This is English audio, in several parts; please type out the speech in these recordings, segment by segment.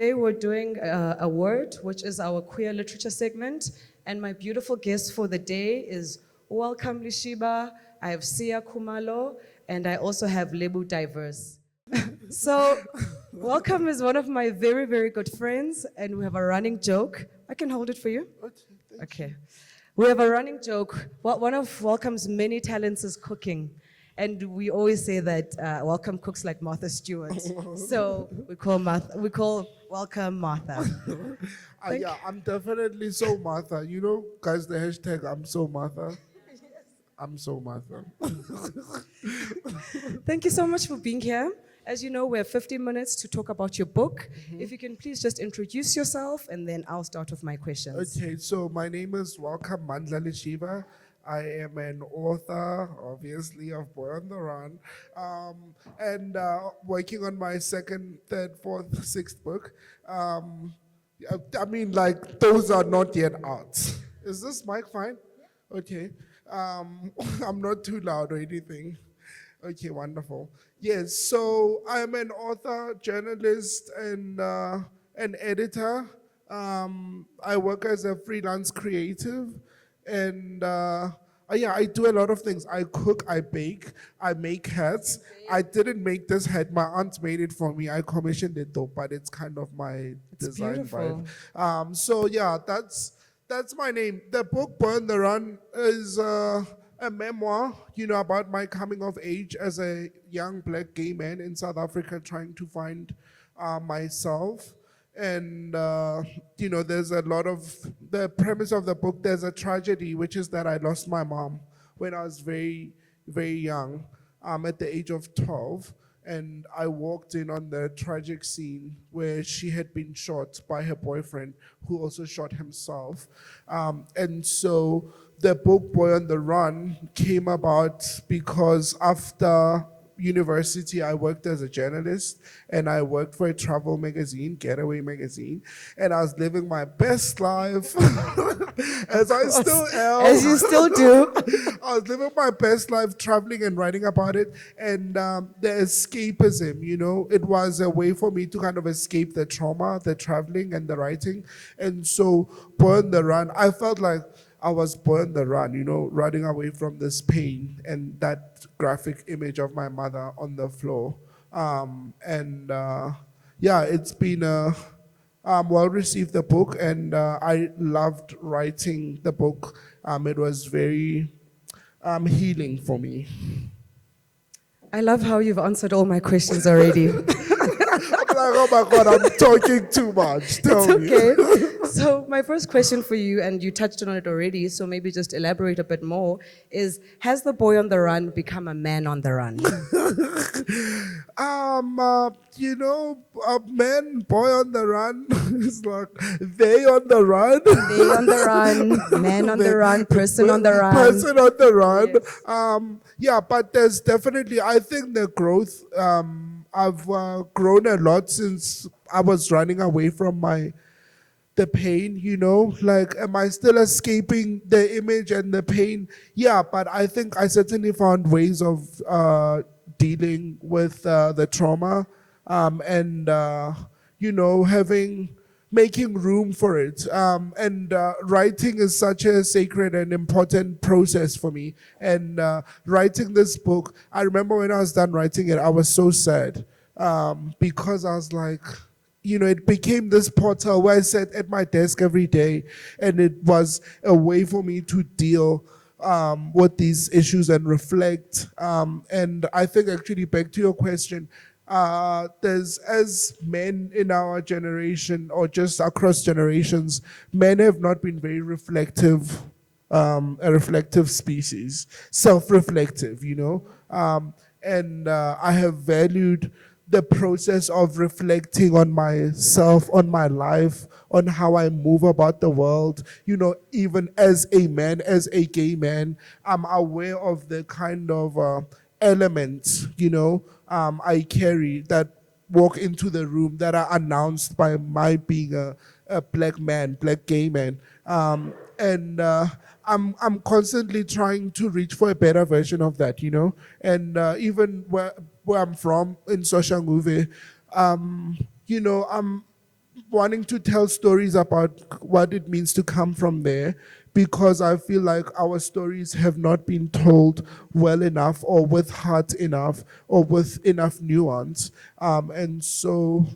Today we're doing a word, which is our queer literature segment, and my beautiful guest for the day is Welcome Lishivha. I have Siya Khumalo, and I also have Lebo Diverse. So, Welcome is one of my very, very good friends, and we have a running joke. I can hold it for you. Okay. We have a running joke. One of Welcome's many talents is cooking. And we always say that Welcome cooks like Martha Stewart. So we call Welcome Martha. Yeah, I'm definitely so Martha. You know, guys, the hashtag I'm so Martha. I'm so Martha. Thank you so much for being here. As you know, we have 15 minutes to talk about your book. If you can please just introduce yourself, and then I'll start with my questions. Okay, so my name is Welcome Lishivha. I am an author, obviously, of Boy on the Run, and working on my second, third, fourth, sixth book. I mean, like, those are not yet out. Is this mic fine? Okay. I'm not too loud or anything. Okay, wonderful. Yes, so I'm an author, journalist, and an editor. I work as a freelance creative, and yeah, I do a lot of things. I cook, I bake, I make hats. I didn't make this hat. My aunt made it for me. I commissioned it though, but it's kind of my design beautiful. vibe. So yeah, that's my name. The book Burn the Run is a memoir, about my coming of age as a young black gay man in South Africa trying to find myself. And, there's a lot of, the premise of the book, there's a tragedy, which is that I lost my mom when I was very, very young, at the age of 12. And I walked in on the tragic scene where she had been shot by her boyfriend, who also shot himself. And so the book Boy on the Run came about because after university, I worked as a journalist, and I worked for a travel magazine, Getaway magazine, and I was living my best life, as I still am. As you still do. I was living my best life, traveling and writing about it, and the escapism, it was a way for me to kind of escape the trauma, the traveling and the writing, and so Burn the Run, I felt like I was born the run, running away from this pain and that graphic image of my mother on the floor. Yeah, it's been a well received, the book, and I loved writing the book. It was very healing for me. I love how you've answered all my questions already. I'm like, oh my God, I'm talking too much. Tell me. Okay. So my first question for you, and you touched on it already, so maybe just elaborate a bit more, is has the boy on the run become a man on the run? A man, boy on the run is like they on the run. They on the run, man on the run, person on the run. Person on the run. Yes. Yeah, but there's definitely, I think the growth, I've grown a lot since I was running away from the pain, like, am I still escaping the image and the pain? Yeah, but I think I certainly found ways of dealing with the trauma, and making room for it. And writing is such a sacred and important process for me. And writing this book, I remember when I was done writing it, I was so sad, because I was like, it became this portal where I sat at my desk every day, and it was a way for me to deal with these issues and reflect. And I think, actually, back to your question, there's, as men in our generation or just across generations, men have not been very reflective, a reflective species, self-reflective, and I have valued the process of reflecting on myself, on my life, on how I move about the world. Even as a man, as a gay man, I'm aware of the kind of elements, I carry that walk into the room that are announced by my being a black man, black gay man. And I'm constantly trying to reach for a better version of that, And even where I'm from in Soshanguve, I'm wanting to tell stories about what it means to come from there, because I feel like our stories have not been told well enough, or with heart enough, or with enough nuance. And so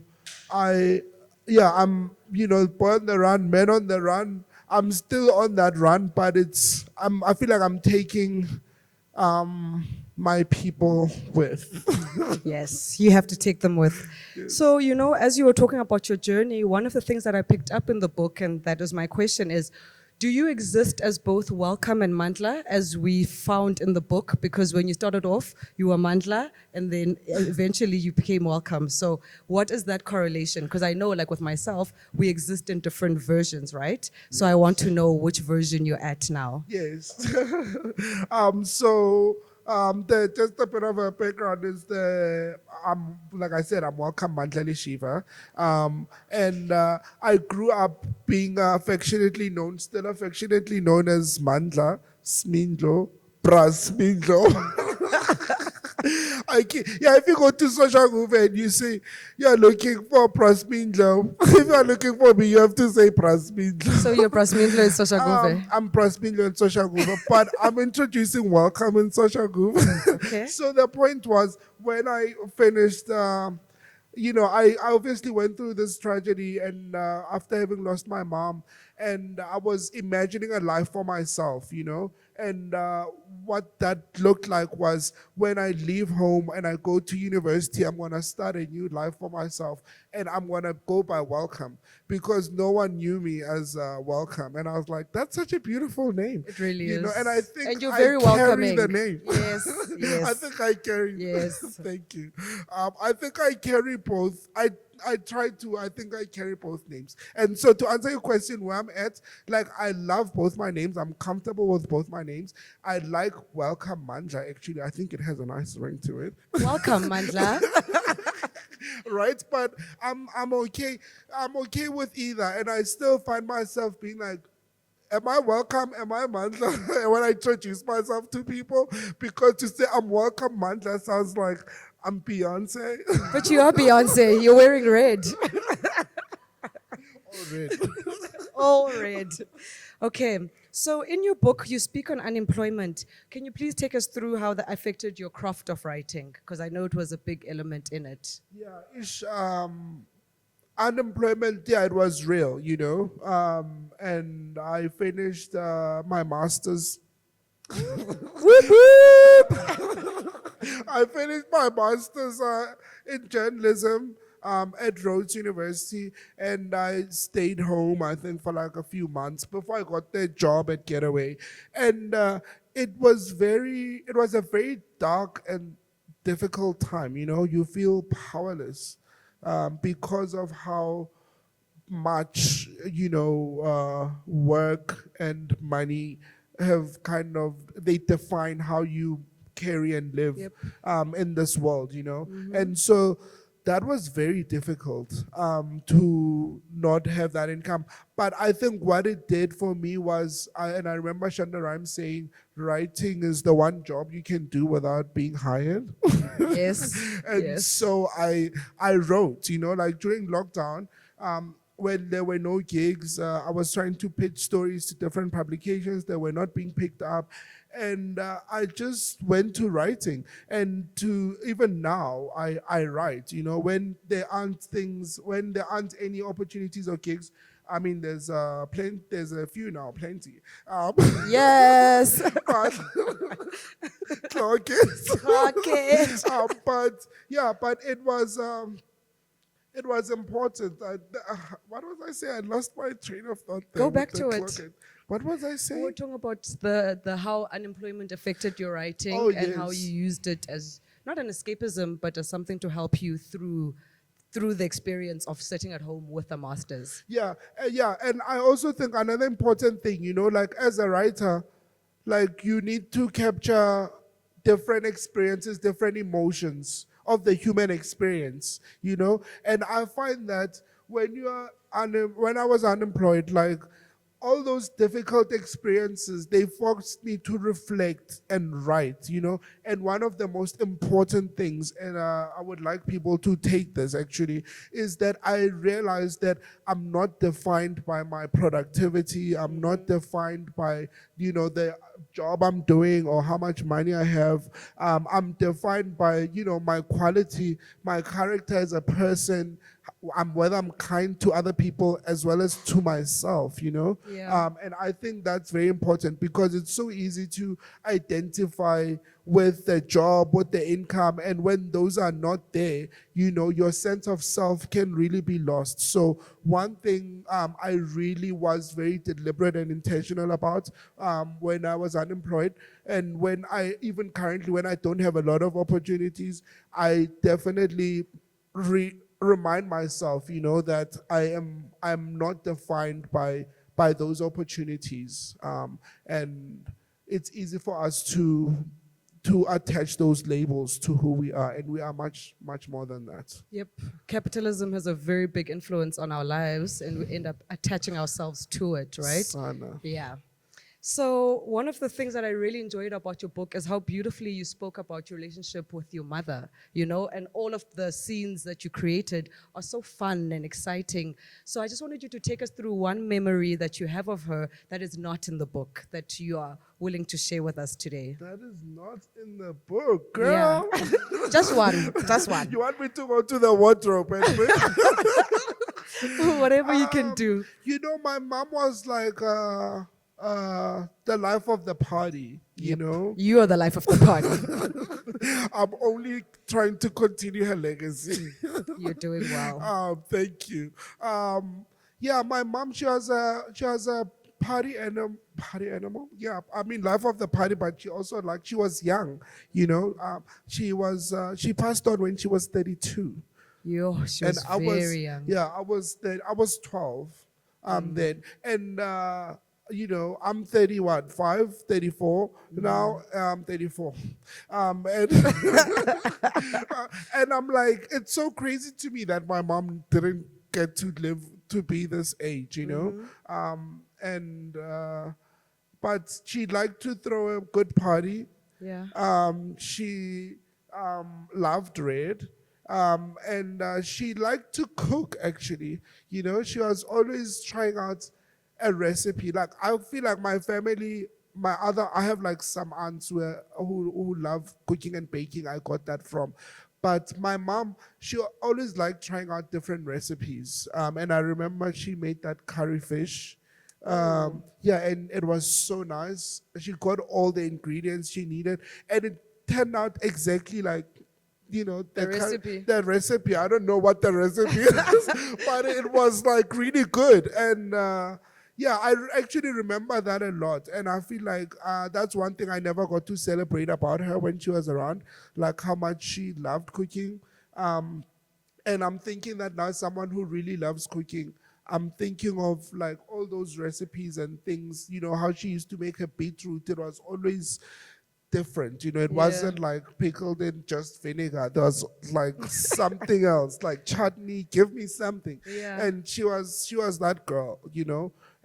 I'm, boy on the run, men on the run. I'm still on that run, but I feel like I'm taking my people with. Yes, you have to take them with. So, as you were talking about your journey, one of the things that I picked up in the book, and that is my question, is do you exist as both Welcome and Mandla, as we found in the book? Because when you started off, you were Mandla, and then eventually you became Welcome. So what is that correlation? Because I know, like with myself, we exist in different versions, right? So I want to know which version you're at now. Yes. Just a bit of a background is like I said, I'm Welcome Lishivha. I grew up being still affectionately known as Mandla, Smindlo, Bras Smindlo. If you go to social group and you say you're looking for Prasmindlo, if you're looking for me, you have to say Prasmindlo. So you're Prasmindlo in social group? I'm Prasmindlo in social group, but I'm introducing Welcome in social group. Okay. So the point was, when I finished, I obviously went through this tragedy, and after having lost my mom, and I was imagining a life for myself, and what that looked like was, when I leave home and I go to university, I'm going to start a new life for myself, and I'm going to go by Welcome, because no one knew me as Welcome. And I was like, that's such a beautiful name. It really is. And I think and you're very carry welcoming. the name. Yes, yes. I think I carry. Yes. Thank you. I think I carry both. I think I carry both names. And so, to answer your question, where I'm at, like, I love both my names. I'm comfortable with both my names. I like Welcome Mandla, actually. I think it has a nice ring to it. Welcome, Mandla. Right? But I'm okay. I'm okay with either. And I still find myself being like, am I Welcome? Am I Mandla? When I introduce myself to people, because to say I'm Welcome Mandla sounds like I'm Beyonce. But you are Beyonce. You're wearing red. All red. All red. Okay. So in your book, you speak on unemployment. Can you please take us through how that affected your craft of writing? Because I know it was a big element in it. Yeah, unemployment, it was real, and I finished my master's. Whoop, whoop. I finished my master's in journalism at Rhodes University, and I stayed home, I think, for like a few months before I got the job at Getaway. And it was a very dark and difficult time. You feel powerless because of how much work and money have they define how you carry and live in this world, and so that was very difficult to not have that income. But I think what it did for me was, and I remember Shanda Rhimes saying, writing is the one job you can do without being hired. Yes. And yes. so I wrote, like during lockdown, when there were no gigs, I was trying to pitch stories to different publications that were not being picked up. And I just went to writing. And to even now, I write, when there aren't any opportunities or gigs. I mean, there's a few now, plenty. Yes. But clock it. Clock it. But it was important. What was I saying? I lost my train of thought there. Go back to it. What was I saying? We were talking about the how unemployment affected your writing and how you used it as not an escapism, but as something to help you through the experience of sitting at home with a master's. Yeah. And I also think another important thing, like as a writer, like you need to capture different experiences, different emotions of the human experience, And I find that when I was unemployed, like all those difficult experiences, they forced me to reflect and write, And one of the most important things, and I would like people to take this actually, is that I realized that I'm not defined by my productivity. I'm not defined by, the job I'm doing or how much money I have. I'm defined by, my quality, my character as a person, whether I'm kind to other people as well as to myself. Yeah. And I think that's very important because it's so easy to identify with the job, with the income, and when those are not there, your sense of self can really be lost. So one thing I really was very deliberate and intentional about when I was unemployed, and when I even currently when I don't have a lot of opportunities, I definitely remind myself, that I'm not defined by those opportunities, and it's easy for us to attach those labels to who we are, and we are much more than that. Yep. Capitalism has a very big influence on our lives, and we end up attaching ourselves to it, right? Sana. Yeah. So one of the things that I really enjoyed about your book is how beautifully you spoke about your relationship with your mother, and all of the scenes that you created are so fun and exciting. So I just wanted you to take us through one memory that you have of her that is not in the book that you are willing to share with us today. That is not in the book, girl. Yeah. Just one. Just one. You want me to go to the wardrobe and Whatever you can do. My mom was like the life of the party, You are the life of the party. I'm only trying to continue her legacy. You're doing well. Thank you. Yeah, my mom, she was a party animal. Yeah, I mean life of the party, but she also she was young. She passed on when she was 32. She was very young. Yeah, I was 12 then, and I'm 34 now. I'm 34, and and I'm like, it's so crazy to me that my mom didn't get to live to be this age, and but she liked to throw a good party. Yeah. She loved red. And she liked to cook, actually. She was always trying out a recipe. Like, I feel like my family, I have like some aunts who love cooking and baking. I got that from. But my mom, she always liked trying out different recipes. And I remember she made that curry fish. Yeah, and it was so nice. She got all the ingredients she needed, and it turned out exactly like The recipe. The recipe. I don't know what the recipe is, but it was like really good. And yeah, I actually remember that a lot. And I feel like that's one thing I never got to celebrate about her when she was around, like how much she loved cooking. And I'm thinking that now, someone who really loves cooking, I'm thinking of like all those recipes and things, how she used to make her beetroot. It was always different, it wasn't like pickled in just vinegar. There was like something else, like chutney, give me something. Yeah. And she was that girl,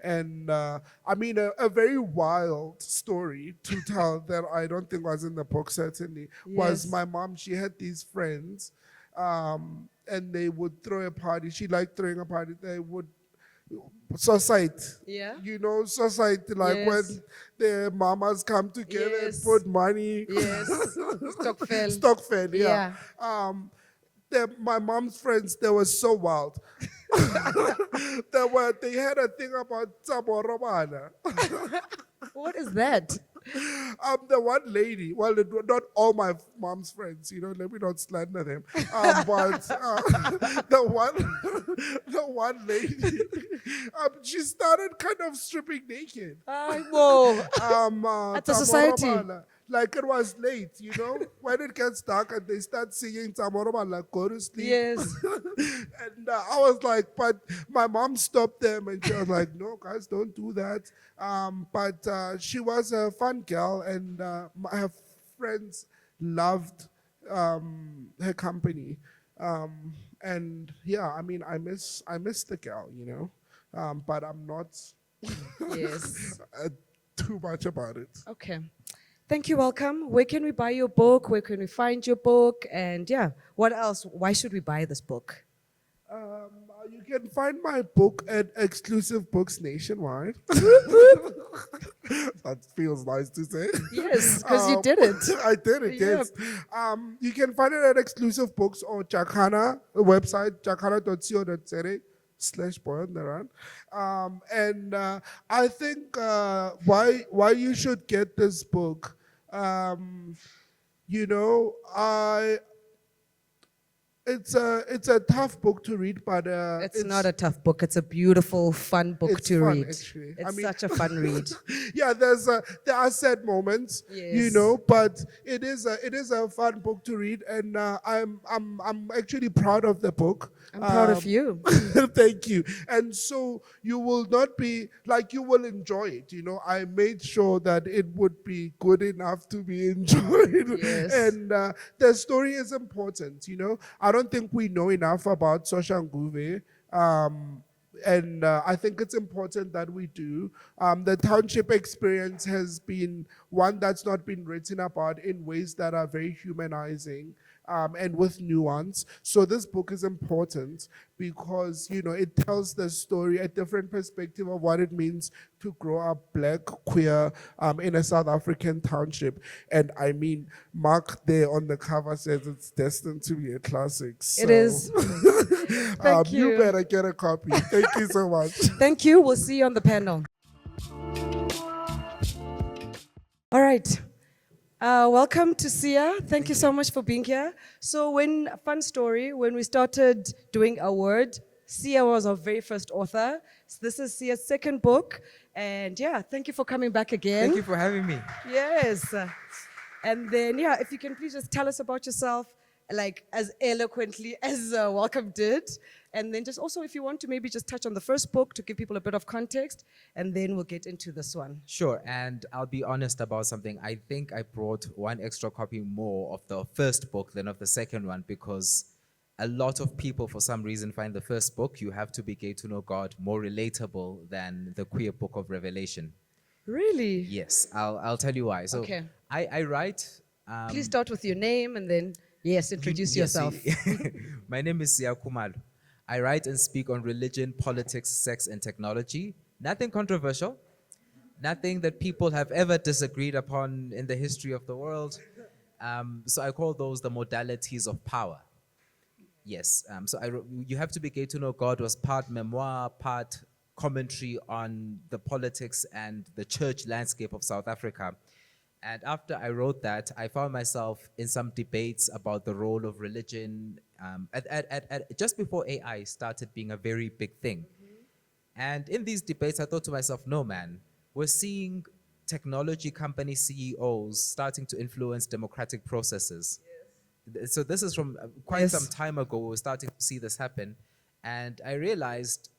And I mean, a very wild story to tell that I don't think was in the book, certainly, was my mom. She had these friends, and they would throw a party. She liked throwing a party. They would society. Yeah. Society, like when the mamas come together and put money. Yes. Stockfell. Stockfell, yeah. My mom's friends, they were so wild. They had a thing about Tsaborobana. What is that? The one lady, well, not all my mom's friends, let me not slander them. But the one lady, she started kind of stripping naked. Whoa. At the society. Like it was late, when it gets dark and they start singing Tsamoroma, like go to sleep. Yes. And I was like, but my mom stopped them and she was like, no, guys, don't do that. But she was a fun girl, and her friends loved her company. And yeah, I mean, I miss the girl, but I'm not Yes. Too much about it. Okay. Thank you. Welcome. Where can we buy your book? Where can we find your book? And yeah, what else? Why should we buy this book? You can find my book at exclusive books nationwide. That feels nice to say. Yes, because you did it. I did it, yes. You can find it at exclusive books or Jakana website, jakana.co.za/boy on the run. And I think why you should get this book. You know, it's a tough book to read, but It's not a tough book. It's a beautiful, fun book it's to fun, read. actually. It's such a fun read. Yeah, there are sad moments, you Yes. know, but it is a fun book to read, and I'm actually proud of the book. I'm proud of you. Thank you. And so you will not be like, you will enjoy it. You know, I made sure that it would be good enough to be enjoyed. Yes. And the story is important. You know, I don't think we know enough about Soshanguve. And I think it's important that we do. The township experience has been one that's not been written about in ways that are very humanizing and with nuance. So this book is important because, you know, it tells the story, a different perspective of what it means to grow up black, queer in a South African township. And I mean, Mark there on the cover says it's destined to be a classic. So, It is. Thank you you. better get a copy. Thank you so much. Thank you. We'll see you on the panel. All right. Welcome to Siya. Thank you so much for being here. So fun story, when we started doing a word, Siya was our very first author. So this is Siya's second book. And yeah, thank you for coming back again. Thank you for having me. Yes. And then, yeah, if you can please just tell us about yourself, like as eloquently as Welcome did. And then just also, if you want to maybe just touch on the first book to give people a bit of context, and then we'll get into this one. Sure, and I'll be honest about something. I think I brought one extra copy more of the first book than of the second one because a lot of people, for some reason, find the first book, You Have to Be Gay to Know God, more relatable than the queer book of Revelation. Really? Yes, I'll tell you why. So Okay. I write... Please start with your name and then, yes, introduce Yes, yourself. My name is Siya Khumalo. I write and speak on religion, politics, sex, and technology. Nothing controversial. Nothing that people have ever disagreed upon in the history of the world. So I call those the modalities of power. Yes. You Have to Be Gay to Know God was part memoir, part commentary on the politics and the church landscape of South Africa. And after I wrote that, I found myself in some debates about the role of religion just before AI started being a very big thing. And in these debates, I thought to myself, no, man, we're seeing technology company CEOs starting to influence democratic processes. Yes. So this is from quite some time ago, we were starting to see this happen. And I realized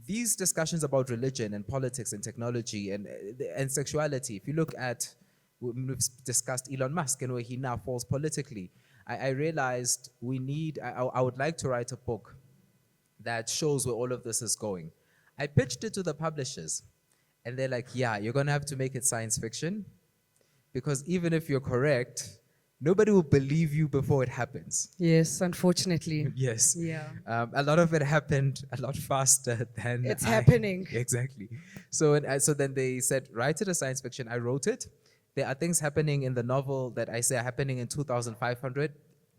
these discussions about religion and politics and technology and sexuality, if you look at, we've discussed Elon Musk and where he now falls politically, I realized I would like to write a book that shows where all of this is going. I pitched it to the publishers, and they're like, yeah, you're going to have to make it science fiction, because even if you're correct, nobody will believe you before it happens. Yes, unfortunately. Yes. Yeah. A lot of it happened a lot faster than It's happening. Exactly. So then they said, write it as science fiction. I wrote it. There are things happening in the novel that I say are happening in 2500.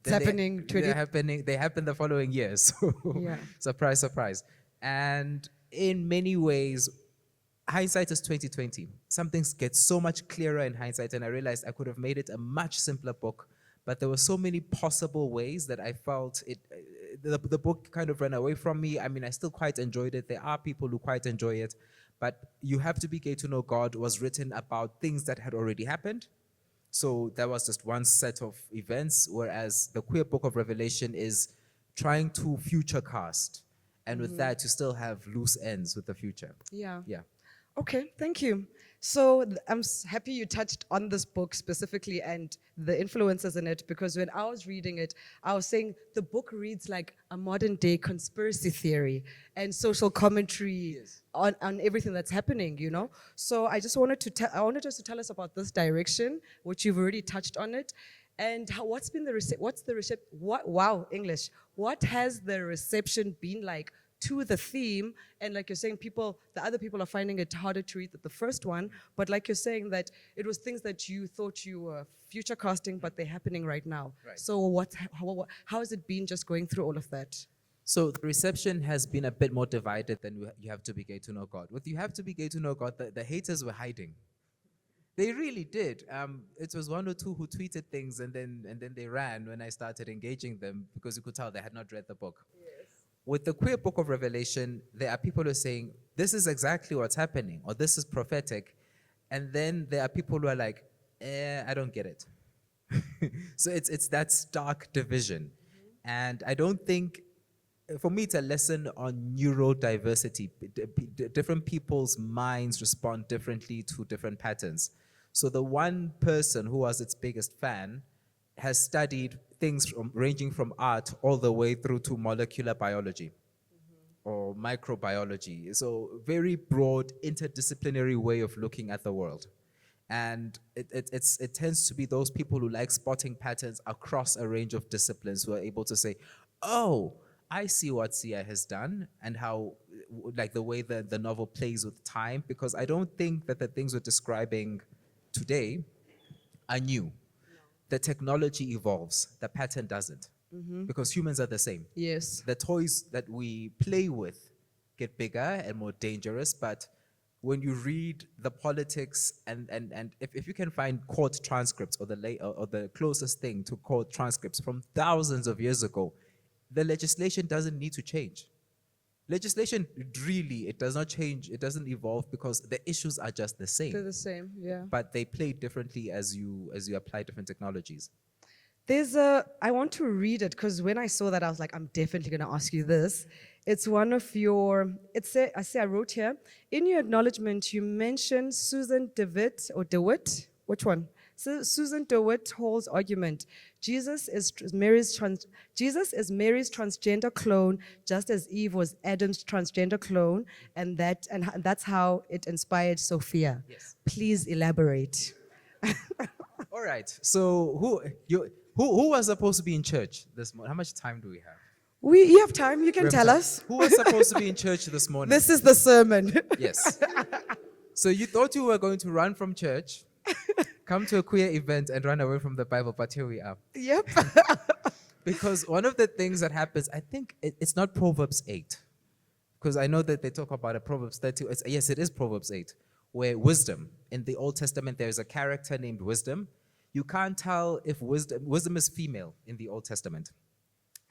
It's happening They happen the following year. So Yeah. surprise, surprise. And in many ways, hindsight is 2020. Some things get so much clearer in hindsight, and I realized I could have made it a much simpler book, but there were so many possible ways that I felt the book kind of ran away from me. I mean, I still quite enjoyed it. There are people who quite enjoy it, but You Have to Be Gay to Know God was written about things that had already happened. So that was just one set of events, whereas the queer book of Revelation is trying to future cast. And with that, you still have loose ends with the future. Yeah. Yeah. Okay, thank you. So I'm happy you touched on this book specifically and the influences in it, because when I was reading it, I was saying the book reads like a modern day conspiracy theory and social commentary on everything that's happening, you know? So I just wanted to I wanted just to tell us about this direction, which you've already touched on it. And what's been the wow, English. What has the reception been like to the theme? And like you're saying, the other people are finding it harder to read than the first one, but like you're saying that it was things that you thought you were future casting, but they're happening right now. Right. So how has it been just going through all of that? So the reception has been a bit more divided than You Have to Be Gay to Know God. With You Have to Be Gay to Know God, the haters were hiding. They really did. It was one or two who tweeted things and then they ran when I started engaging them, because you could tell they had not read the book. Yes. With the queer book of Revelation, there are people who are saying, this is exactly what's happening, or this is prophetic. And then there are people who are like, I don't get it. So it's that stark division. Mm-hmm. And I don't think, for me, it's a lesson on neurodiversity. Different people's minds respond differently to different patterns. So the one person who was its biggest fan has studied things ranging from art all the way through to molecular biology or microbiology. So very broad, interdisciplinary way of looking at the world. And it tends to be those people who like spotting patterns across a range of disciplines who are able to say, oh, I see what Siya has done and how, like the way the novel plays with time, because I don't think that the things we're describing today are new. No. The technology evolves, the pattern doesn't, because humans are the same. Yes. The toys that we play with get bigger and more dangerous, but when you read the politics and if you can find court transcripts or the closest thing to court transcripts from thousands of years ago, the legislation doesn't need to change. Legislation, really, it does not change, it doesn't evolve, because the issues are just the same. They're the same, yeah. But they play differently as you apply different technologies. I want to read it, because when I saw that, I was like, I'm definitely going to ask you this. It's one of your, I wrote here, in your acknowledgement, you mentioned Susan DeWitt, which one? So Susan DeWitt Hall's argument. Jesus is Mary's transgender clone, just as Eve was Adam's transgender clone, and that's how it inspired Sophia. Yes. Please elaborate. All right. So who was supposed to be in church this morning? How much time do we have? You have time. You can tell us. Who was supposed to be in church this morning? This is the sermon. Yes. So you thought you were going to run from church, come to a queer event and run away from the Bible, but here we are. Yep. Because one of the things that happens, I think it's not Proverbs 8, because I know that they talk about a Proverbs 30. Yes, it is Proverbs 8, where wisdom, in the Old Testament, there's a character named Wisdom. You can't tell if wisdom is female in the Old Testament.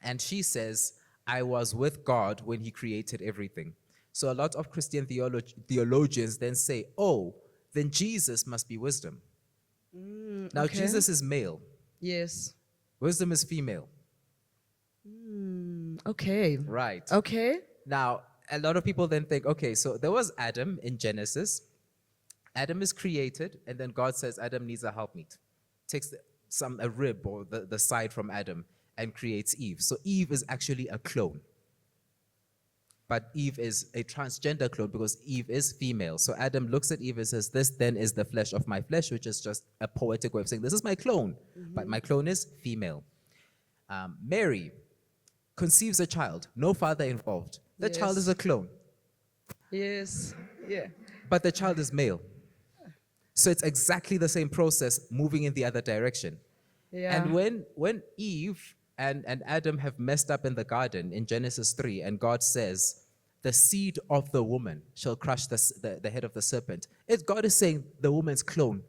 And she says, I was with God when he created everything. So a lot of Christian theologians then say, oh, then Jesus must be wisdom. Now, okay. Jesus is male. Yes. Wisdom is female. Okay. Right. Okay. Now, a lot of people then think, okay, so there was Adam in Genesis. Adam is created, and then God says Adam needs a helpmeet. Takes a rib or the side from Adam and creates Eve. So Eve is actually a clone. But Eve is a transgender clone because Eve is female. So Adam looks at Eve and says, this then is the flesh of my flesh, which is just a poetic way of saying, this is my clone, but my clone is female. Mary conceives a child, no father involved. The child is a clone. Yes, yeah. But the child is male. So it's exactly the same process moving in the other direction. Yeah. And when Eve and Adam have messed up in the garden in Genesis 3, and God says, the seed of the woman shall crush the head of the serpent. God is saying the woman's clone.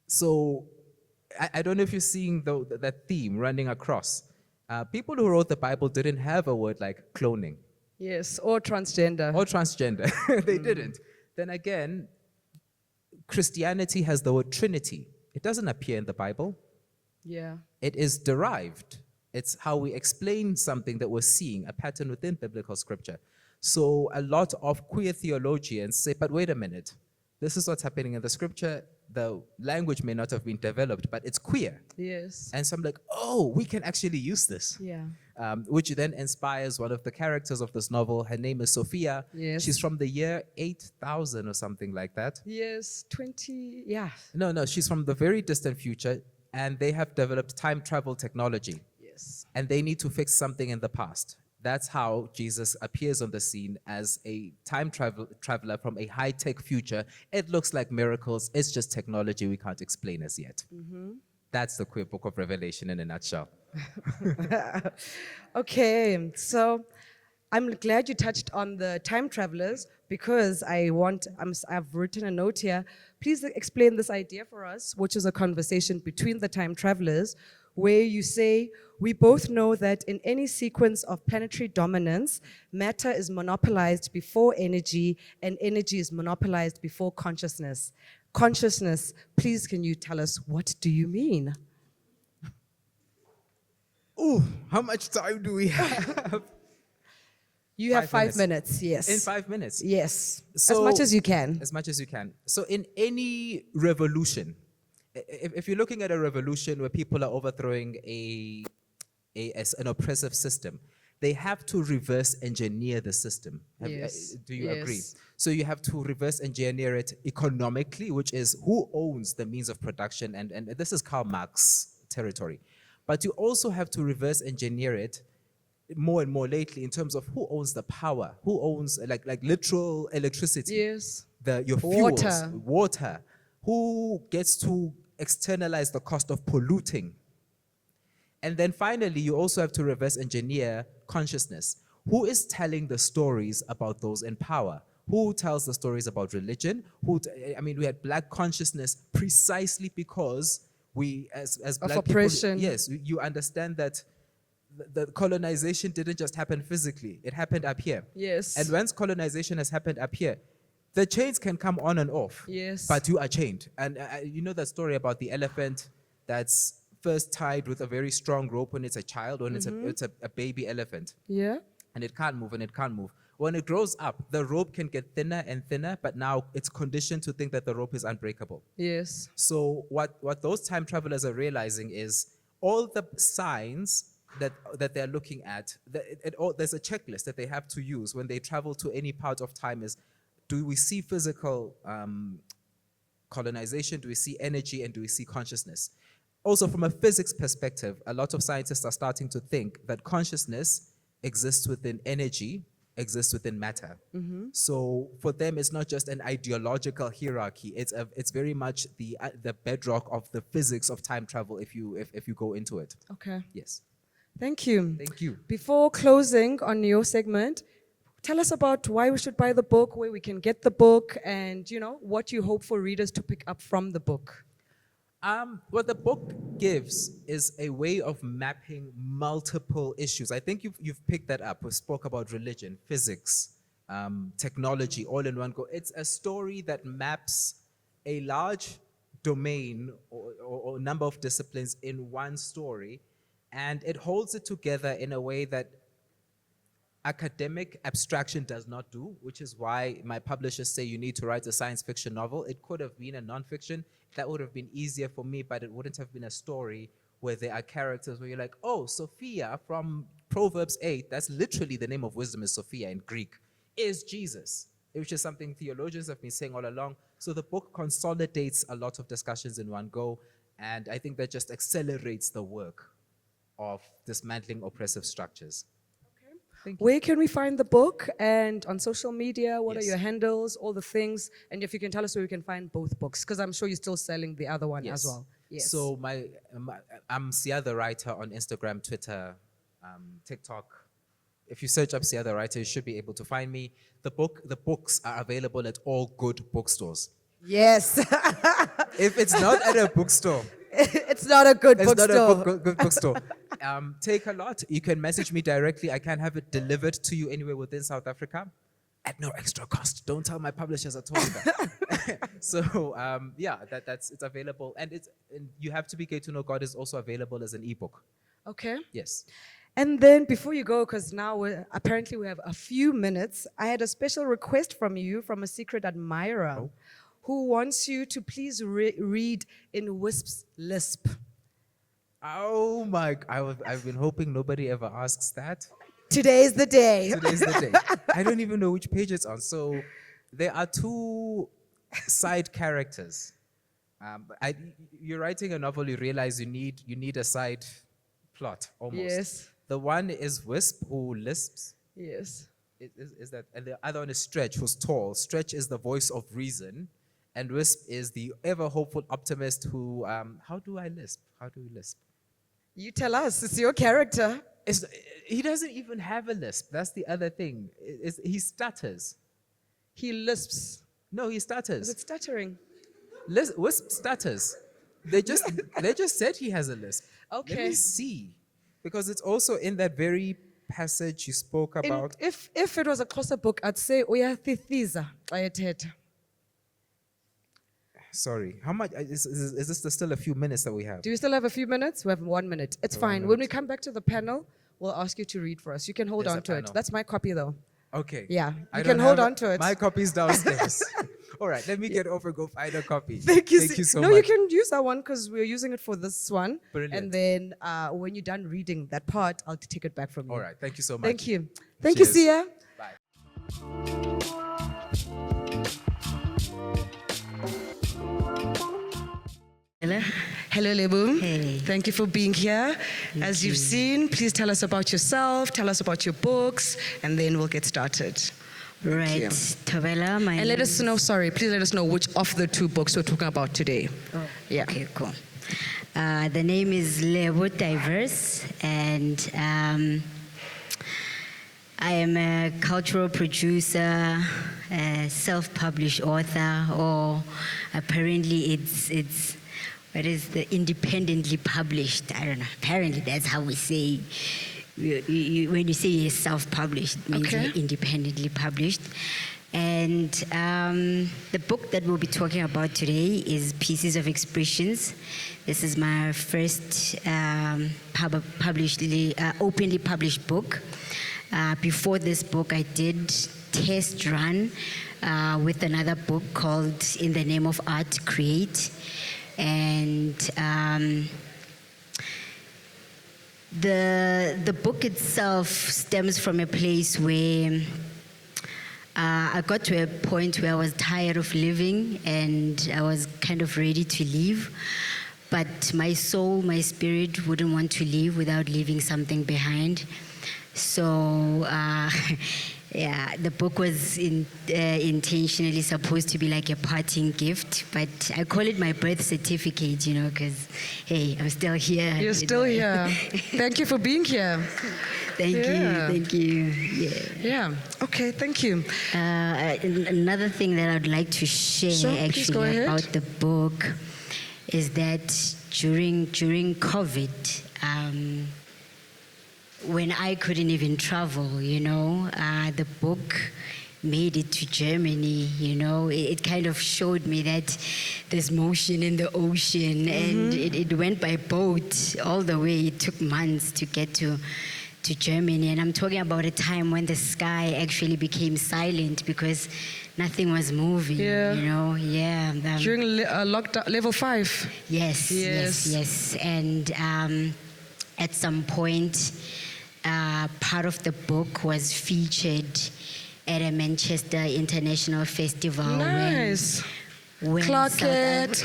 So I don't know if you're seeing that theme running across. People who wrote the Bible didn't have a word like cloning. Yes, or transgender. Or transgender. They didn't. Then again, Christianity has the word Trinity. It doesn't appear in the Bible. Yeah. It is derived. It's how we explain something that we're seeing, a pattern within biblical scripture. So a lot of queer theologians say, but wait a minute, this is what's happening in the scripture. The language may not have been developed, but it's queer. Yes. And so I'm like, oh, we can actually use this. Yeah. Which then inspires one of the characters of this novel. Her name is Sophia. Yes. She's from the year 8000 or something like that. Yes, 20, yeah. No, she's from the very distant future, and they have developed time travel technology. Yes. And they need to fix something in the past. That's how Jesus appears on the scene as a time traveler from a high-tech future. It looks like miracles. It's just technology we can't explain as yet. That's the queer book of Revelation in a nutshell. Okay, so I'm glad you touched on the time travelers because I've written a note here. Please explain this idea for us, which is a conversation between the time travelers, where you say, we both know that in any sequence of planetary dominance, matter is monopolized before energy, and energy is monopolized before consciousness. Consciousness, please can you tell us, what do you mean? Ooh, how much time do we have? You have 5 5 minutes, yes. In 5 minutes? Yes, as So- much as you can. As much as you can. So in any revolution, if you're looking at a revolution where people are overthrowing an oppressive system, they have to reverse engineer the system. Yes. Do you agree? Yes. So you have to reverse engineer it economically, which is who owns the means of production, and this is Karl Marx territory. But you also have to reverse engineer it more and more lately in terms of who owns the power, who owns like literal electricity, Yes. your fuels, Water. water, who gets to externalize the cost of polluting. And then finally, you also have to reverse engineer consciousness. Who is telling the stories about those in power? Who tells the stories about religion? We had black consciousness precisely because we, as black oppression. people, yes, you understand that the colonization didn't just happen physically. It happened up here. Yes. And once colonization has happened up here, the chains can come on and off. Yes. But you are chained. And you know that story about the elephant that's first tied with a very strong rope when it's a child, when it's a baby elephant. Yeah. And it can't move and it can't move. When it grows up, the rope can get thinner and thinner, but now it's conditioned to think that the rope is unbreakable. Yes. So what those time travelers are realizing is all the signs that they're looking at, there's a checklist that they have to use when they travel to any part of time is, do we see physical colonization, do we see energy, and do we see consciousness? Also, from a physics perspective, a lot of scientists are starting to think that consciousness exists within energy, exists within matter. So for them, it's not just an ideological hierarchy. It's very much the bedrock of the physics of time travel if you go into it. Okay. Yes. Thank you. Thank you. Before closing on your segment, tell us about why we should buy the book, where we can get the book, and what you hope for readers to pick up from the book. What the book gives is a way of mapping multiple issues. I think you've picked that up. We spoke about religion, physics, technology, all in one go. It's a story that maps a large domain or number of disciplines in one story, and it holds it together in a way that academic abstraction does not do, which is why my publishers say you need to write a science fiction novel. It could have been a nonfiction. That would have been easier for me, but it wouldn't have been a story where there are characters where you're like, oh, Sophia from Proverbs 8, that's literally the name of wisdom is Sophia in Greek, is Jesus, which is something theologians have been saying all along. So the book consolidates a lot of discussions in one go, and I think that just accelerates the work of dismantling oppressive structures. Thank you. Where can we find the book? And on social media, what are Yes. your handles, all the things? And if you can tell us where we can find both books, because I'm sure you're still selling the other one as well. Yes. So I'm Siya the Writer on Instagram, Twitter, TikTok. If you search up Siya the Writer, you should be able to find me. The books are available at all good bookstores. Yes. If it's not at a bookstore, It's not a good it's not bookstore. a good bookstore. Take a lot. You can message me directly. I can have it delivered to you anywhere within South Africa at no extra cost. Don't tell my publishers I told you that. So it's available, and you have to be gay to know God is also available as an ebook. Okay. Yes. And then before you go, because now apparently we have a few minutes, I had a special request from you from a secret admirer who wants you to please read in Wisp's lisp. Oh my! I've been hoping nobody ever asks that. Today's the day. Today's the day. I don't even know which page it's on. So there are two side characters. You're writing a novel. You realize you need a side plot almost. Yes. The one is Wisp, who lisps. Yes. Is that, and the other one is Stretch, who's tall. Stretch is the voice of reason, and Wisp is the ever hopeful optimist who. How do I lisp? How do we lisp? You tell us. It's your character. He doesn't even have a lisp. That's the other thing. He stutters. He lisps. No, he stutters. Is it stuttering? Wisp stutters. They just said he has a lisp. Okay. Let me see, because it's also in that very passage you spoke about. If it was a closer book, I'd say uyathithiza xa ethetha. Sorry, how much is this still a few minutes that we have? Do we still have a few minutes? We have 1 minute. It's fine. When we come back to the panel, we'll ask you to read for us. You can hold There's on a to it. panel. That's my copy, though. Okay. Yeah, I you don't can hold have on to it. My copy's downstairs. All right, let me get off and go find a copy. Thank you so no, much. you can use that one because we're using it for this one. Brilliant. And then when you're done reading that part, I'll take it back from you. All right, thank you so much. Thank you. Thank you, Cheers. Siya. Bye. Hello. Hello, Lebo. Hey. Thank you for being here. As you've seen, please tell us about yourself, tell us about your books, and then we'll get started. Right. you. Tovela, my And let us know, please let us know which of the two books we're talking about today. Oh, Yeah. okay, cool. The name is Lebo Diverse, and I am a cultural producer, a self-published author, or apparently it's what is the independently published? I don't know. Apparently that's how we say. When you say you're self-published, it means Okay. you're independently published. And the book that we'll be talking about today is Pieces of Expressions. This is my first openly published book. Before this book, I did test run with another book called In the Name of Art, Create. And the book itself stems from a place where I got to a point where I was tired of living and I was kind of ready to leave. But my soul, my spirit wouldn't want to leave without leaving something behind. So, yeah, the book was intentionally supposed to be like a parting gift, but I call it my birth certificate, because, hey, I'm still here. You're still here. Thank you for being here. Thank you. Yeah. Yeah. Okay, thank you. Another thing that I'd like to share Sure, please go actually ahead. about the book is that during COVID, when I couldn't even travel, the book made it to Germany, it kind of showed me that there's motion in the ocean, and it went by boat all the way. It took months to get to Germany, and I'm talking about a time when the sky actually became silent because nothing was moving. Yeah. During Lockdown, level 5. Yes. And at some point, part of the book was featured at a Manchester International Festival. Nice. When Clock South it.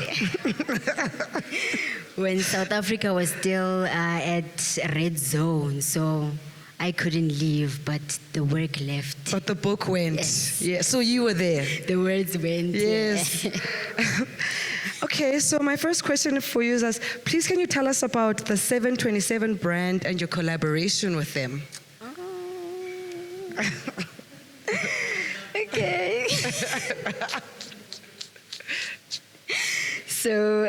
when South Africa was still at red zone, so I couldn't leave, but the work left. But the book went. Yes. Yeah, so you were there. The words went. Yes. Okay, so my first question for you is, please can you tell us about the 727 brand and your collaboration with them? Okay. So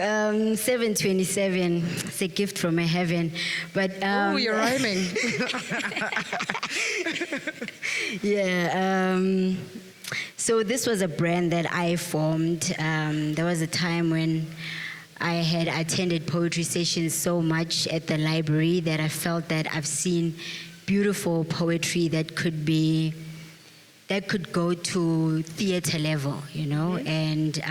727, it's a gift from heaven. But Oh, you're rhyming. yeah. So this was a brand that I formed. There was a time when I had attended poetry sessions so much at the library that I felt that I've seen beautiful poetry that could go to theater level, you know, and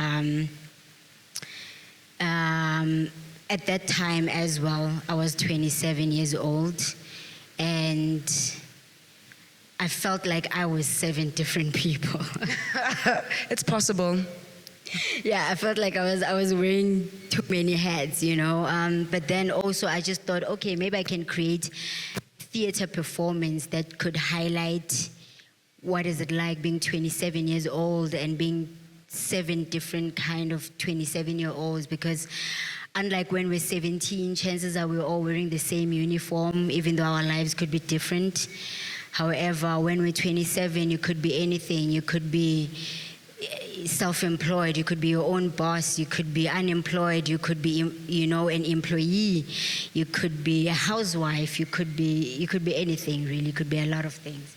at that time as well, I was 27 years old, and I felt like I was 7 different people. It's possible. Yeah, I felt like I was wearing too many hats, you know. But then also I just thought, okay, maybe I can create theater performance that could highlight what is it like being 27 years old and being 7 different kind of 27-year-olds, because unlike when we're 17, chances are we're all wearing the same uniform, even though our lives could be different. However, when we're 27, you could be anything. You could be self-employed, you could be your own boss, you could be unemployed, you could be, you know, an employee, you could be a housewife, you could be anything really, you could be a lot of things.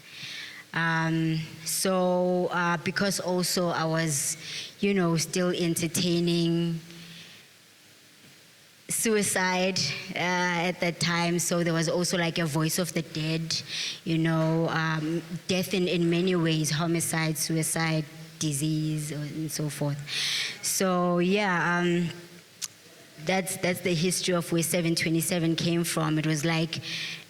Because also I was, you know, still entertaining suicide at that time, so there was also like a voice of the dead, you know, death in many ways, homicide, suicide, disease, and so forth. So yeah, that's the history of where 727 came from. It was like,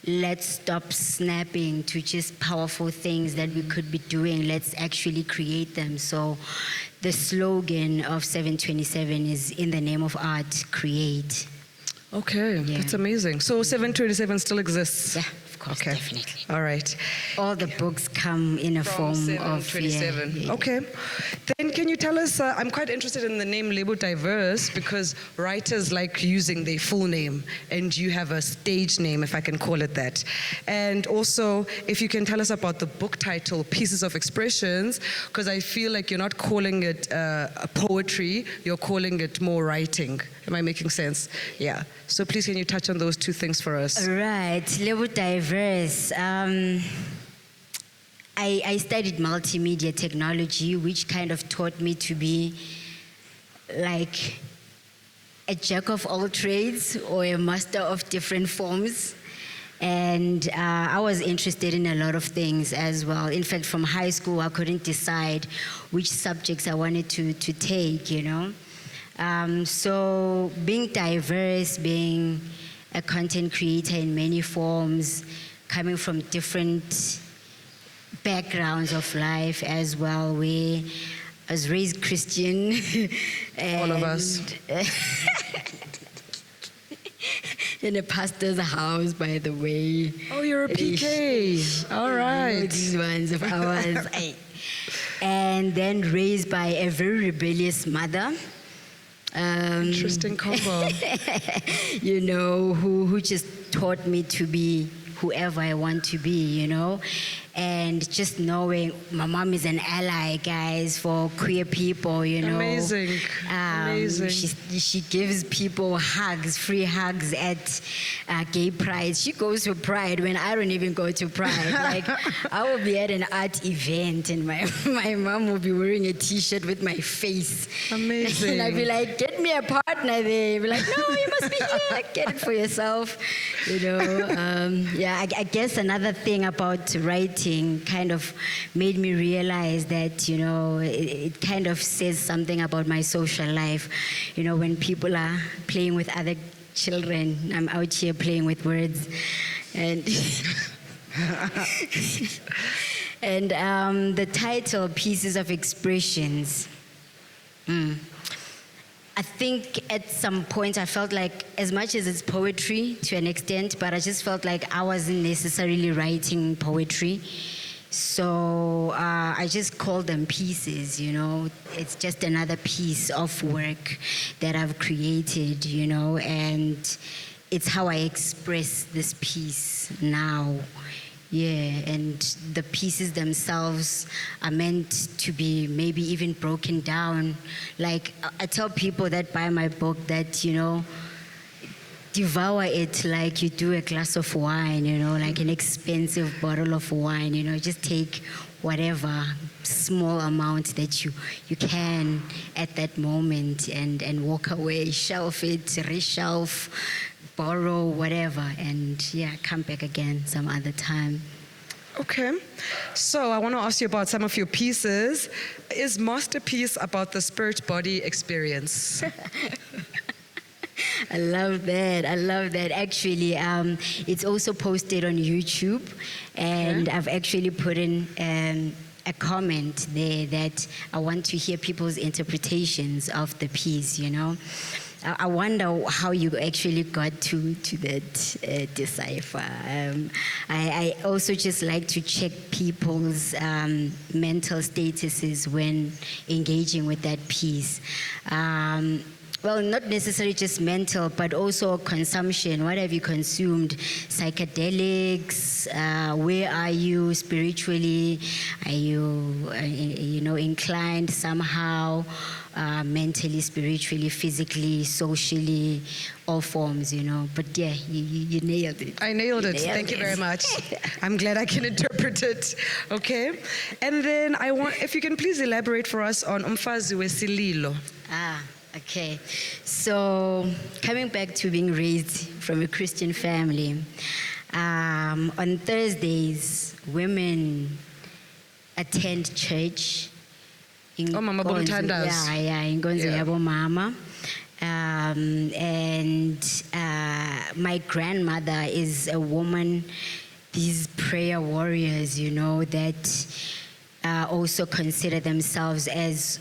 let's stop snapping to just powerful things that we could be doing. Let's actually create them. So the slogan of 727 is, in the name of art, create. Okay, Yeah. that's amazing. So 727 still exists? Yeah, of course, Okay. definitely. All right. All the books come in a From form of 727. yeah. Okay. Then can you tell us, I'm quite interested in the name Lebo Diverse, because writers like using their full name, and you have a stage name, if I can call it that. And also, if you can tell us about the book title, Pieces of Expressions, because I feel like you're not calling it a poetry, you're calling it more writing. Am I making sense? Yeah. So please, can you touch on those 2 things for us? Right, Lebo Diverse. I studied multimedia technology, which kind of taught me to be like a jack of all trades or a master of different forms. And I was interested in a lot of things as well. In fact, from high school, I couldn't decide which subjects I wanted to take, you know. So being diverse, being a content creator in many forms, coming from different backgrounds of life as well. I was raised Christian. All of us. In a pastor's house, by the way. Oh, you're a PK. All right. These ones of ours. And then raised by a very rebellious mother. Interesting combo. You know, who just taught me to be whoever I want to be, you know. And just knowing my mom is an ally, guys, for queer people, you know. Amazing. Amazing. She gives people hugs, free hugs at gay pride. She goes to pride when I don't even go to pride. Like, I will be at an art event and my mom will be wearing a t-shirt with my face. Amazing. And I'd be like, get me a partner there. Be like, no, you must be here. Get it for yourself. You know, yeah, I guess another thing about writing kind of made me realize that, you know, it kind of says something about my social life. You know, when people are playing with other children, I'm out here playing with words. And and the title, Pieces of Expressions. I think at some point I felt like, as much as it's poetry to an extent, but I just felt like I wasn't necessarily writing poetry. So I just call them pieces, you know. It's just another piece of work that I've created, you know, and it's how I express this piece now. Yeah, and the pieces themselves are meant to be maybe even broken down. Like, I tell people that buy my book that, you know, devour it like you do a glass of wine, you know, like an expensive bottle of wine, you know, just take whatever small amount that you can at that moment, and walk away, shelf it, reshelf, borrow, whatever, and yeah, come back again some other time. Okay. So I want to ask you about some of your pieces. Is Masterpiece about the spirit-body experience? I love that. I love that. Actually, it's also posted on YouTube, and I've actually put in a comment there that I want to hear people's interpretations of the piece, you know. I wonder how you actually got to that decipher. I also just like to check people's mental statuses when engaging with that piece. Well, not necessarily just mental, but also consumption. What have you consumed? Psychedelics? Where are you spiritually? Are you, inclined somehow? Mentally, spiritually, physically, socially, all forms, you know. But yeah, you nailed it. I nailed it. Thank you very much. I'm glad I can interpret it. Okay. And then I want, if you can please elaborate for us on Umfazi Wesililo. Okay. So coming back to being raised from a Christian family, on Thursdays, women attend church. Mama Bomtandas. Yeah, in Gonzo Yabo Mama. And my grandmother is a woman, these prayer warriors, you know, that also consider themselves as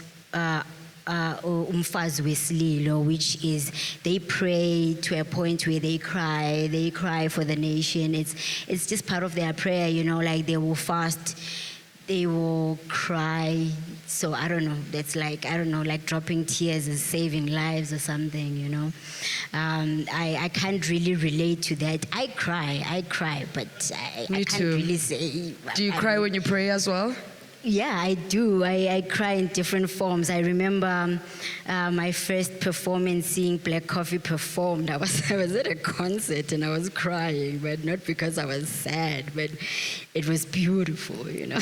umfazi wesililo, which is they pray to a point where they cry for the nation. It's just part of their prayer, you know, like they will fast, they will cry. So I don't know, that's like, I don't know, like dropping tears is saving lives or something, you know. I can't really relate to that. I cry, but I can't really say. Do you cry when you pray as well? Yeah, I do. I cry in different forms. I remember my first performance, seeing Black Coffee performed. I was at a concert and I was crying, but not because I was sad, but it was beautiful, you know.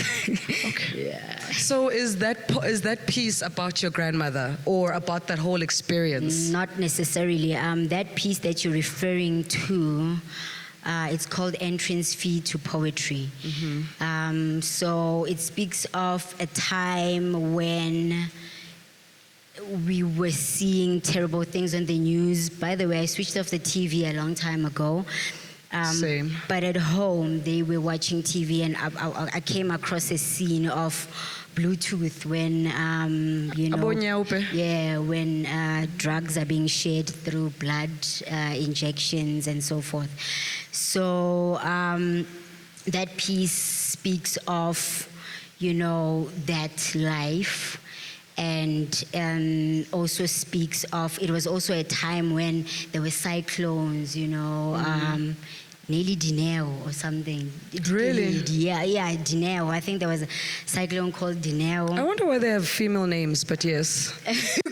Okay. Yeah. So is that piece about your grandmother or about that whole experience? Not necessarily. That piece that you're referring to, it's called Entrance Fee to Poetry. Mm-hmm. So it speaks of a time when we were seeing terrible things on the news. By the way, I switched off the TV a long time ago. Same. But at home, they were watching TV, and I came across a scene of Bluetooth when, when drugs are being shared through blood injections and so forth. So that piece speaks of, you know, that life. And also speaks of, it was also a time when there were cyclones, you know, Nelly Dineo or something. Really? Yeah, Dineo. I think there was a cyclone called Dineo. I wonder why they have female names, but yes.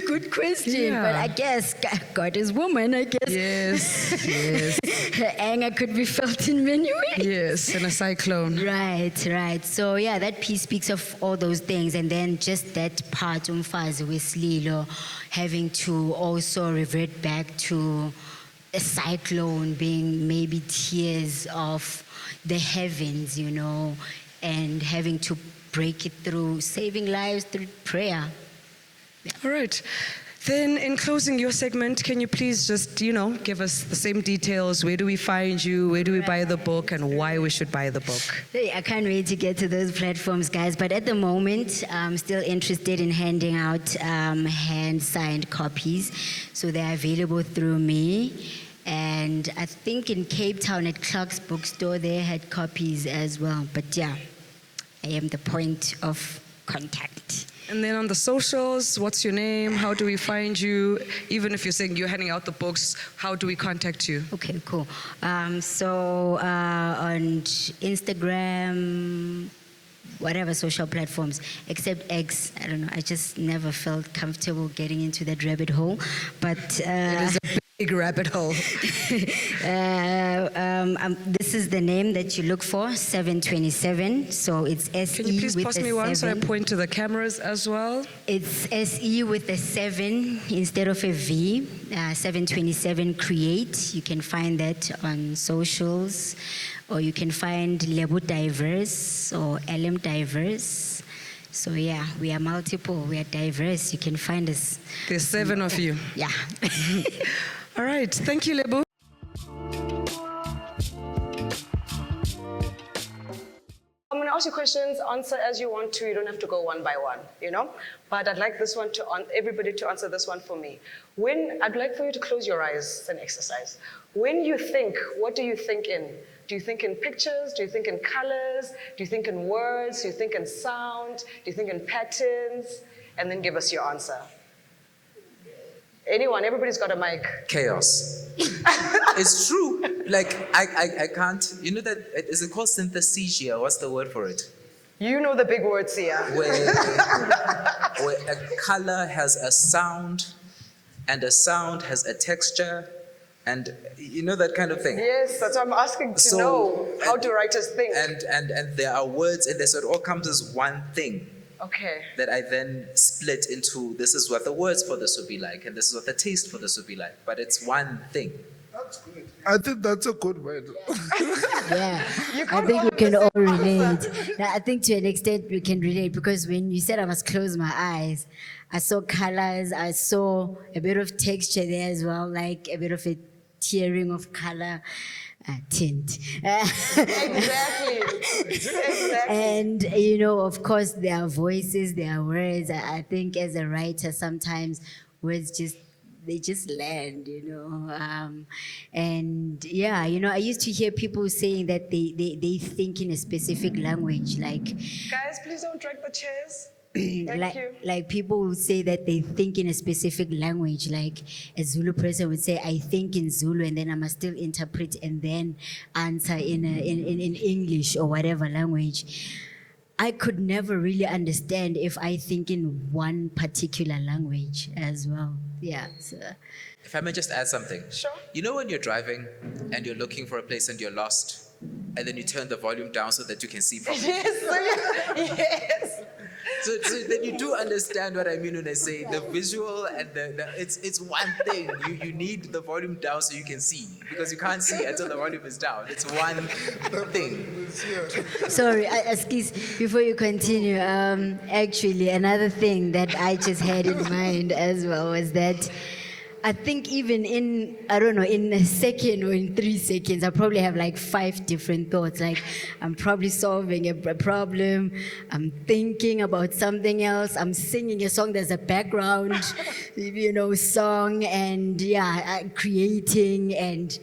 Good question, Yeah. but I guess God is woman, I guess. Yes, yes, Her anger could be felt in many ways. yes, and a cyclone. Right. So yeah, that piece speaks of all those things, and then just that part, umfazi wesililo, having to also revert back to a cyclone being maybe tears of the heavens, you know, and having to break it through saving lives through prayer. All right. Then, in closing your segment, can you please just, you know, give us the same details? Where do we find you? Where do we buy the book? And why we should buy the book? Hey, I can't wait to get to those platforms, guys. But at the moment, I'm still interested in handing out hand-signed copies. So they're available through me. And I think in Cape Town at Clark's bookstore, they had copies as well. But yeah, I am the point of contact. And then on the socials, what's your name? How do we find you? Even if you're saying you're handing out the books, how do we contact you? Okay, cool. So on Instagram, whatever social platforms, except X, I don't know, I just never felt comfortable getting into that rabbit hole. But It is a big Big rabbit hole. This is the name that you look for, 727. So it's SE Can you please with pass a me one so I 7. point to the cameras as well? It's SE with a 7 instead of a V. 727 Create. You can find that on socials, or you can find Lebo Diverse or LM Diverse. So yeah, we are multiple, we are diverse. You can find us. There's 7 of you. Yeah. All right, thank you, Lebo. I'm going to ask you questions, answer as you want to. You don't have to go one by one, you know? But I'd like this one everybody to answer this one for me. I'd like for you to close your eyes, it's an exercise. When you think, what do you think in? Do you think in pictures? Do you think in colors? Do you think in words? Do you think in sound? Do you think in patterns? And then give us your answer. Anyone, everybody's got a mic. Chaos. It's true. Like, I can't, you know that, is it called synthesia? What's the word for it? You know the big words here. Where a color has a sound, and a sound has a texture, and you know that kind of thing. Yes, that's what I'm asking to know. How do writers think? And there are words in there, so it all comes as one thing. Okay. That I then split into, this is what the words for this would be like, and this is what the taste for this would be like. But it's one thing. That's good. I think that's a good word. Yeah, I think we can all relate. Now, I think to an extent we can relate, because when you said I must close my eyes, I saw colors, I saw a bit of texture there as well, like a bit of a tearing of color. Tint. Exactly. And, you know, of course, there are voices, there are words. I think as a writer, sometimes words they just land, you know. And yeah, you know, I used to hear people saying that they think in a specific language, like... Guys, please don't drag the chairs. Thank you. Like people would say that they think in a specific language, like a Zulu person would say, I think in Zulu, and then I must still interpret and then answer in English or whatever language. I could never really understand if I think in one particular language as well. Yeah. So. If I may just add something. Sure. You know when you're driving and you're looking for a place and you're lost, and then you turn the volume down so that you can see properly? Yes. So then you do understand what I mean when I say the visual and it's one thing. You need the volume down so you can see, because you can't see until the volume is down. It's one thing. Sorry, Askis, before you continue, actually another thing that I just had in mind as well was that I think even in a second or in 3 seconds, I probably have like 5 different thoughts. Like I'm probably solving a problem, I'm thinking about something else, I'm singing a song, there's a background, you know, song, and yeah, creating and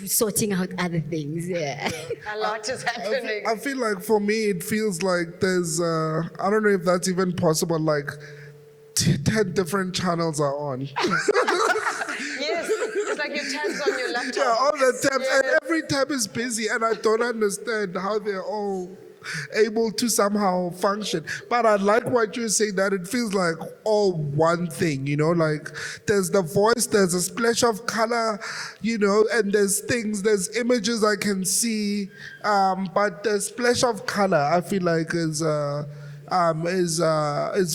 sorting out other things. Yeah. A lot is happening. I feel like for me, it feels like there's, I don't know if that's even possible, like 10 different channels are on. Yes, it's like your tabs on your laptop. Yeah, all the tabs, Yes. and every tab is busy, and I don't understand how they're all able to somehow function. But I like what you're saying, that it feels like all one thing, you know, like there's the voice, there's a splash of color, you know, and there's images I can see, but the splash of color I feel like is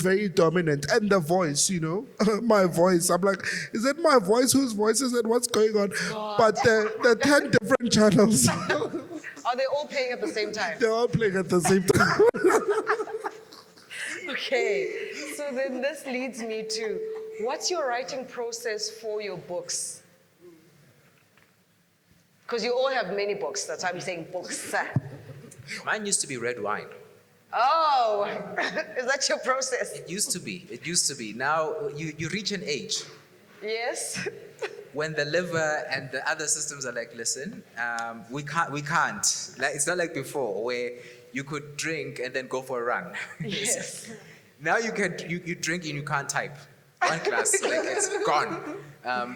very dominant, and the voice, you know, my voice. I'm like, is it my voice? Whose voice is it? What's going on? God. But the 10 different channels, Are they all playing at the same time? they're all playing at the same time. Okay, so then this leads me to, what's your writing process for your books? Because you all have many books, that's why I'm saying books. Mine used to be red wine. Oh, is that your process? It used to be. Now you reach an age Yes. when the liver and the other systems are like, listen, we can't. Like, it's not like before where you could drink and then go for a run. Yes. Now you drink and you can't type. One class, like it's gone.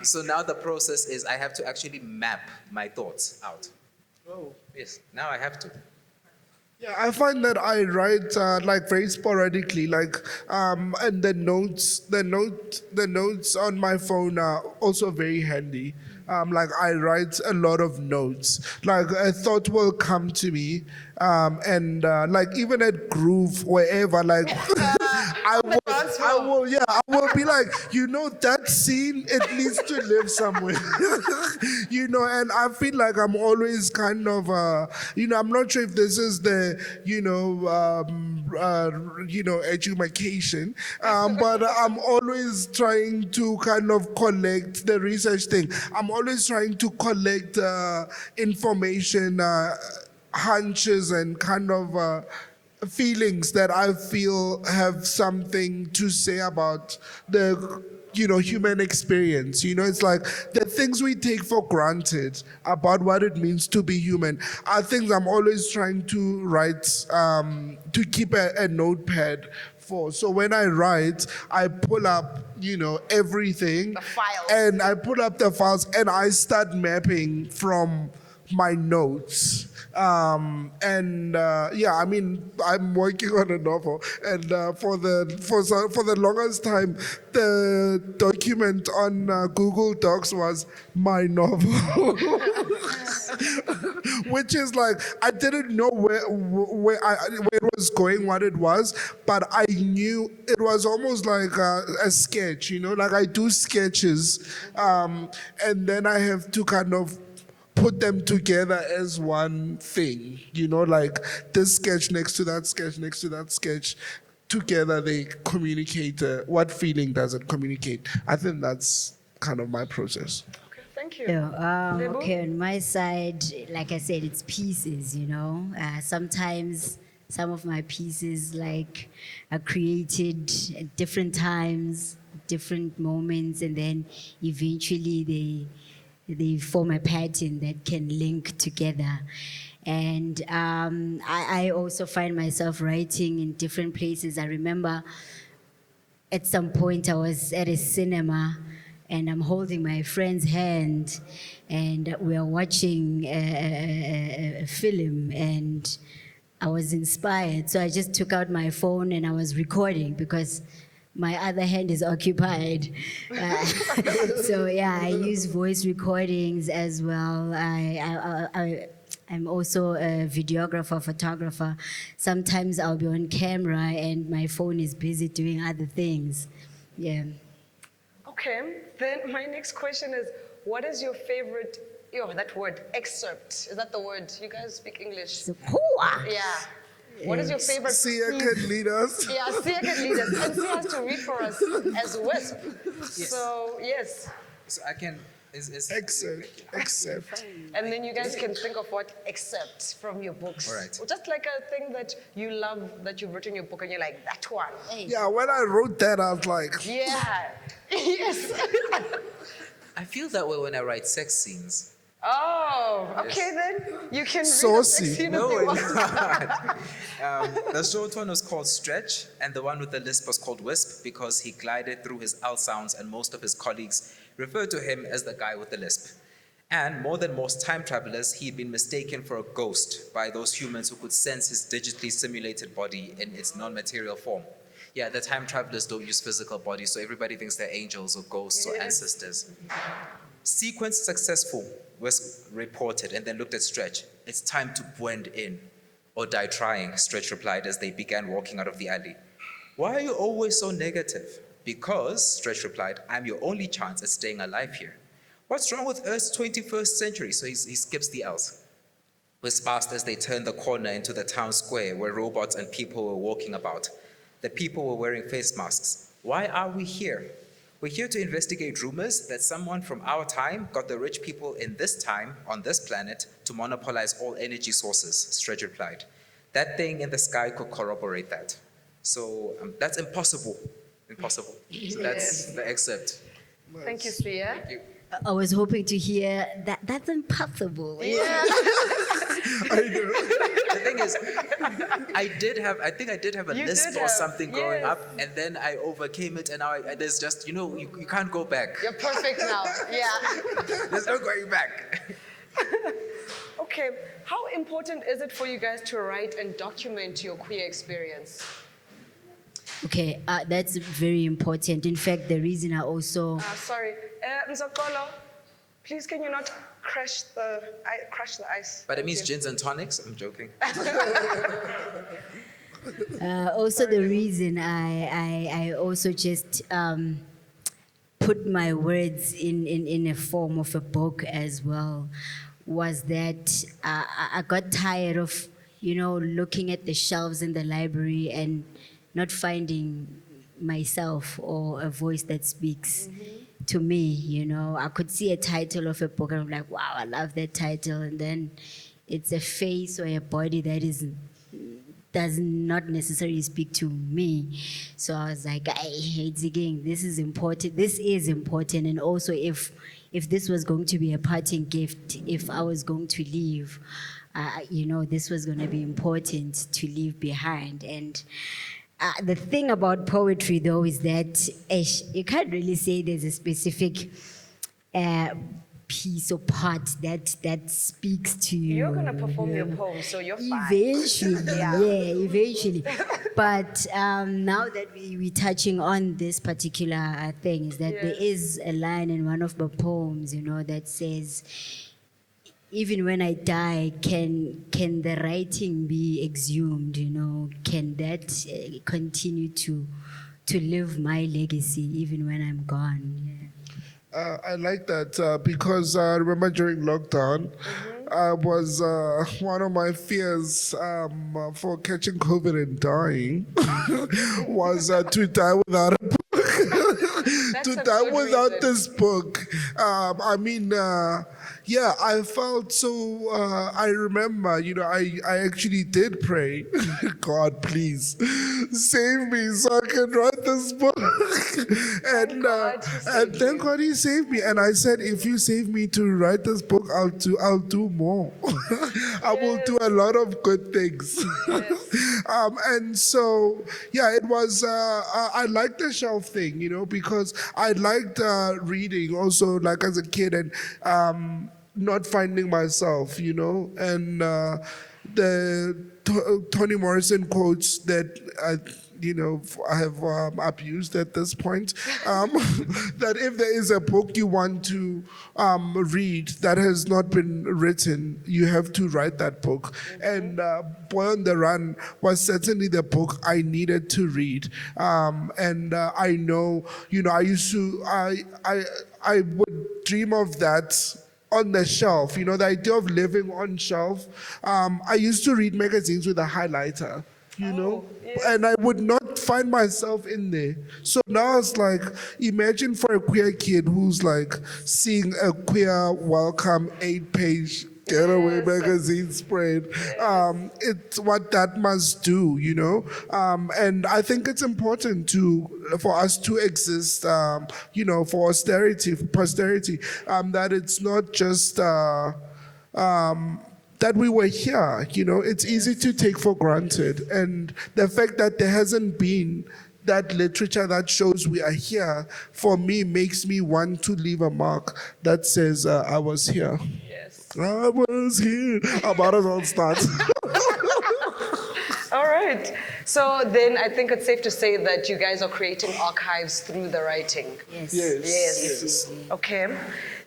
So now the process is I have to actually map my thoughts out. Oh. Yes, now I have to. Yeah, I find that I write like very sporadically, and the notes on my phone are also very handy. Like I write a lot of notes. Like a thought will come to me, and like even at Groove, wherever, like I will be like, that scene, it needs to live somewhere, and I feel like I'm always kind of, I'm not sure if this is the, education, but I'm always trying to kind of collect the research thing. I'm always trying to collect information, hunches, and kind of feelings that I feel have something to say about the human experience. It's like the things we take for granted about what it means to be human are things I'm always trying to write, to keep a notepad for. So when I write, I pull up, everything. The files. And I pull up the files and I start mapping from my notes. I mean, I'm working on a novel, and for the longest time, the document on Google Docs was my novel, which is like I didn't know where it was going, what it was, but I knew it was almost like a sketch, like I do sketches, and then I have to kind of put them together as one thing, like this sketch next to that sketch next to that sketch. Together they communicate. What feeling does it communicate? I think that's kind of my process. Okay, thank you. Yeah, Lebo? okay, on my side, like I said, it's pieces, sometimes some of my pieces are created at different times, different moments, and then eventually they form a pattern that can link together. And I also find myself writing in different places. I remember at some point I was at a cinema and I'm holding my friend's hand and we are watching a film, and I was inspired. So I just took out my phone and I was recording because my other hand is occupied. So yeah, I use voice recordings as well. I'm also a videographer, photographer. Sometimes I'll be on camera and my phone is busy doing other things. Yeah. Okay, then my next question is, what is your favorite, that word, excerpt? Is that the word? You guys speak English? So, hooah! Yeah. What is your favorite Siya piece? can lead us. Yeah, Siya can lead us. And Siya has to read for us as Wisp. Yes. So, yes. So I can, Except. And then you guys can think of what excerpt from your books. All right. Or just like a thing that you love that you've written in your book and you're like, that one. Hey. Yeah, when I wrote that, I was like, Yeah. Yes. I feel that way when I write sex scenes. Oh, okay then. You can read Saucy. a sex scene No, if you it's want. not. The short one was called Stretch, and the one with the lisp was called Wisp because he glided through his L sounds, and most of his colleagues referred to him as the guy with the lisp. And more than most time travelers, he'd been mistaken for a ghost by those humans who could sense his digitally simulated body in its non-material form. Yeah, the time travelers don't use physical bodies, so everybody thinks they're angels or ghosts or ancestors. Sequence successful was reported and then looked at Stretch. It's time to blend in or die trying, Stretch replied as they began walking out of the alley. Why are you always so negative? Because, Stretch replied, I'm your only chance at staying alive here. What's wrong with Earth's 21st century? So he skips the L's. Wisp passed as they turned the corner into the town square where robots and people were walking about. The people were wearing face masks. Why are we here? We're here to investigate rumors that someone from our time got the rich people in this time, on this planet, to monopolize all energy sources, Stretch replied. That thing in the sky could corroborate that. So that's impossible. Impossible. So that's the excerpt. Thank you, Siya. Thank you. I was hoping to hear that that's impossible. Yeah. The thing is, I think I did have a You lisp did or have, something growing yes. up, and then I overcame it, and now there's just, you can't go back. You're perfect now. Yeah. There's no going back. Okay, how important is it for you guys to write and document your queer experience? Okay, that's very important. In fact, the reason I also Sorry, Mzokolo, please can you not crush the ice? But it Thank means you. gins and tonics. I'm joking. also the reason I also just put my words in a form of a book as well was that I got tired of, looking at the shelves in the library and not finding myself or a voice that speaks to me. I could see a title of a book and I'm like, wow, I love that title. And then it's a face or a body that does not necessarily speak to me. So I was like, it's again, this is important. This is important. And also if this was going to be a parting gift, if I was going to leave, this was going to be important to leave behind. And the thing about poetry, though, is that you can't really say there's a specific piece or part that speaks to you. You're gonna perform your poem, so you're fine. Eventually, eventually. But now that we're touching on this particular thing, is that there is a line in one of the poems, that says, even when I die, can the writing be exhumed? Can that continue to live my legacy even when I'm gone? Yeah. I like that because I remember during lockdown, was one of my fears for catching COVID and dying was to die without a book. That's To a die good without reason. this book. I felt so. I remember, I actually did pray, God, please save me so I can write this book. and God he saved and thank God he saved me. And I said, if you save me to write this book, I'll do more. I will do a lot of good things. And so, it was. I liked the shelf thing, because I liked reading also, like as a kid, and not finding myself, and the Toni Morrison quotes that I have abused at this point, that if there is a book you want to read that has not been written, you have to write that book. And Boy on the Run was certainly the book I needed to read. And I know, I would dream of that on the shelf, the idea of living on shelf. I used to read magazines with a highlighter, and I would not find myself in there. So now it's like, imagine for a queer kid who's like seeing a queer welcome 8-page getaway magazine spread. It's what that must do, and I think it's important for us to exist, for posterity, that it's not just that we were here. It's easy to take for granted, and the fact that there hasn't been that literature that shows we are here, for me, makes me want to leave a mark that says I was here. Yes. I was here. About us all start. All right. So then I think it's safe to say that you guys are creating archives through the writing. Yes. Yes. Okay.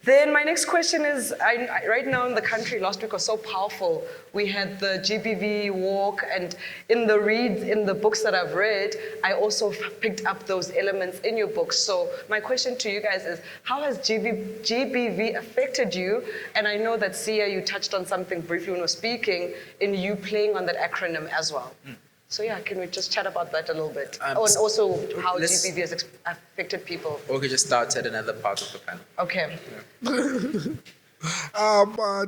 Then my next question is, right now in the country, last week was so powerful. We had the GBV walk, and in the books that I've read, I also picked up those elements in your books. So my question to you guys is, how has GBV affected you? And I know that Siya, you touched on something briefly when you were speaking, in you playing on that acronym as well. So can we just chat about that a little bit? And also how GBV has affected people. Or we could just start at another part of the panel. Okay.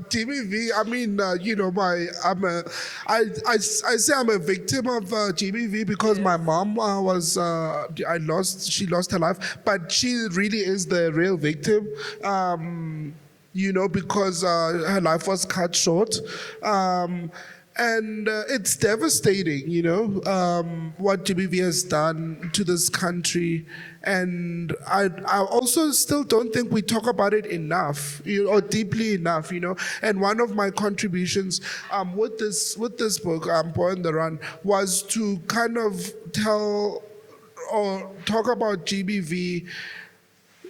GBV, I say I'm a victim of GBV because my mom she lost her life, but she really is the real victim. Because her life was cut short. And it's devastating, what GBV has done to this country. And I also still don't think we talk about it enough, or deeply enough, And one of my contributions with this book, Boy on the Run, was to kind of tell or talk about GBV.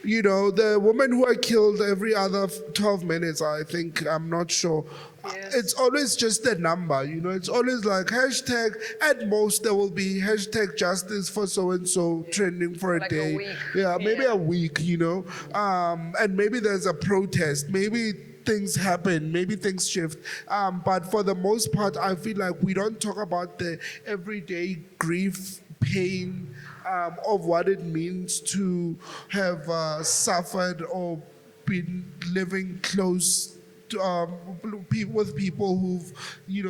The women who are killed every other 12 minutes, I think, I'm not sure. Yes. It's always just a number, It's always like hashtag, at most there will be hashtag justice for so-and-so trending for Like a a day. week. Yeah, maybe Yeah. a week, And maybe there's a protest, maybe things happen, maybe things shift. But for the most part, I feel like we don't talk about the everyday grief, pain, of what it means to have suffered or been living close to, with people who've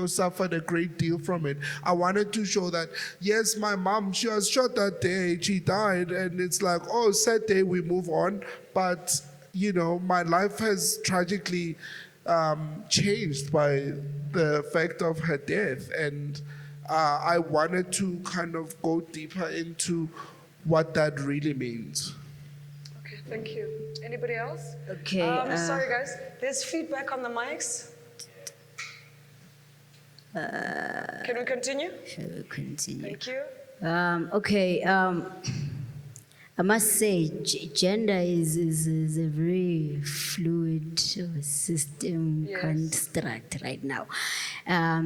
suffered a great deal from it. I wanted to show that yes, my mom, she was shot that day, she died, and it's like, oh, sad day, we move on. But my life has tragically changed by the fact of her death, and I wanted to kind of go deeper into what that really means. Okay, thank you. Anybody else? Okay, Sorry, guys. There's feedback on the mics. Can we continue? shall we continue? Thank you. Okay, I must say, gender is a very fluid system Yes. construct right now. I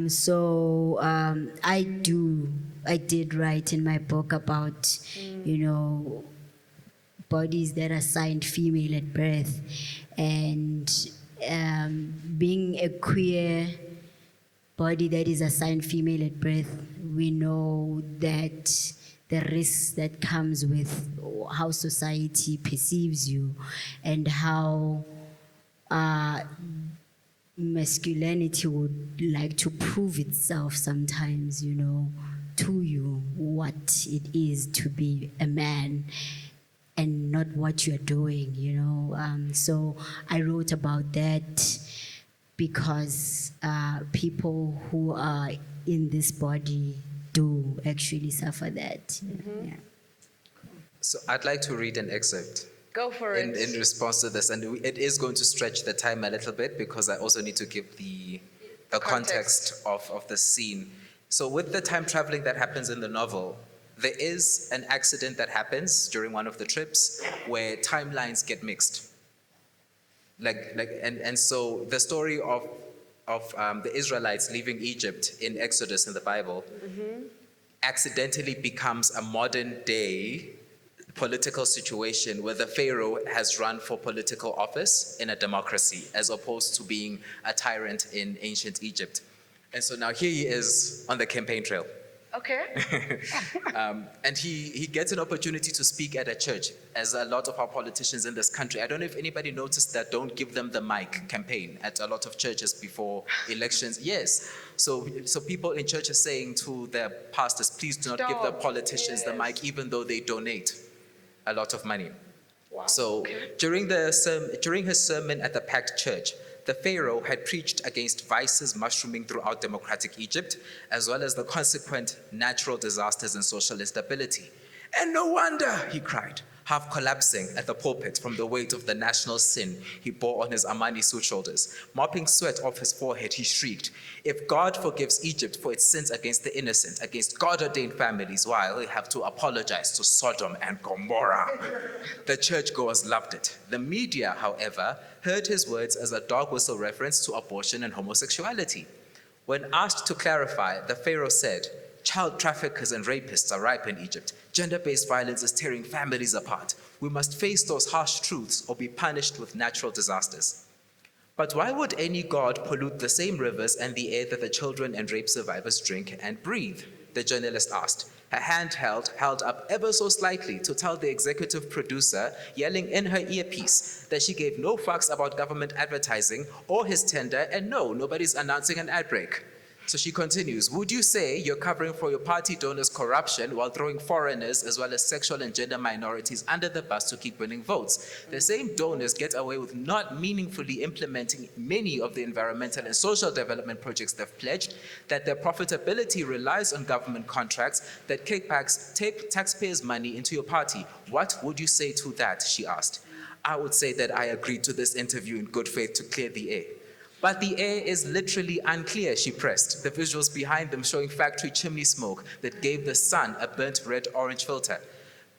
did write in my book about, bodies that are assigned female at birth, and being a queer body that is assigned female at birth, we know that the risk that comes with how society perceives you and how masculinity would like to prove itself sometimes, to you, what it is to be a man and not what you're doing, So I wrote about that because people who are in this body do actually suffer that. Yeah. So I'd like to read an excerpt Go for in it. response to this, and it is going to stretch the time a little bit because I also need to give the context of the scene. So with the time traveling that happens in the novel, there is an accident that happens during one of the trips where timelines get mixed. And so the story of the Israelites leaving Egypt in Exodus in the Bible accidentally becomes a modern day political situation where the Pharaoh has run for political office in a democracy as opposed to being a tyrant in ancient Egypt. And so now here he is on the campaign trail. Okay. And he gets an opportunity to speak at a church, as a lot of our politicians in this country. I don't know if anybody noticed that don't give them the mic campaign at a lot of churches before elections. Yes. So people in churches saying to their pastors, please do not give the Stop. politicians the Yes. mic, even though they donate a lot of money. Wow. So Okay. during his sermon at the packed church, the Pharaoh had preached against vices mushrooming throughout democratic Egypt, as well as the consequent natural disasters and social instability. And no wonder, he cried, half collapsing at the pulpit from the weight of the national sin he bore on his Armani suit shoulders. Mopping sweat off his forehead, he shrieked, if God forgives Egypt for its sins against the innocent, against God-ordained families, why will he have to apologize to Sodom and Gomorrah? The churchgoers loved it. The media, however, heard his words as a dog whistle reference to abortion and homosexuality. When asked to clarify, the Pharaoh said, child traffickers and rapists are ripe in Egypt. Gender-based violence is tearing families apart. We must face those harsh truths or be punished with natural disasters. But why would any god pollute the same rivers and the air that the children and rape survivors drink and breathe? The journalist asked, her hand held up ever so slightly to tell the executive producer, yelling in her earpiece, that she gave no fucks about government advertising or his tender, and no, nobody's announcing an ad break. So she continues, would you say you're covering for your party donors' corruption while throwing foreigners as well as sexual and gender minorities under the bus to keep winning votes? The same donors get away with not meaningfully implementing many of the environmental and social development projects they've pledged, that their profitability relies on government contracts, that kickbacks take taxpayers' money into your party. What would you say to that, she asked. I would say that I agreed to this interview in good faith to clear the air. But the air is literally unclear, she pressed, the visuals behind them showing factory chimney smoke that gave the sun a burnt red-orange filter.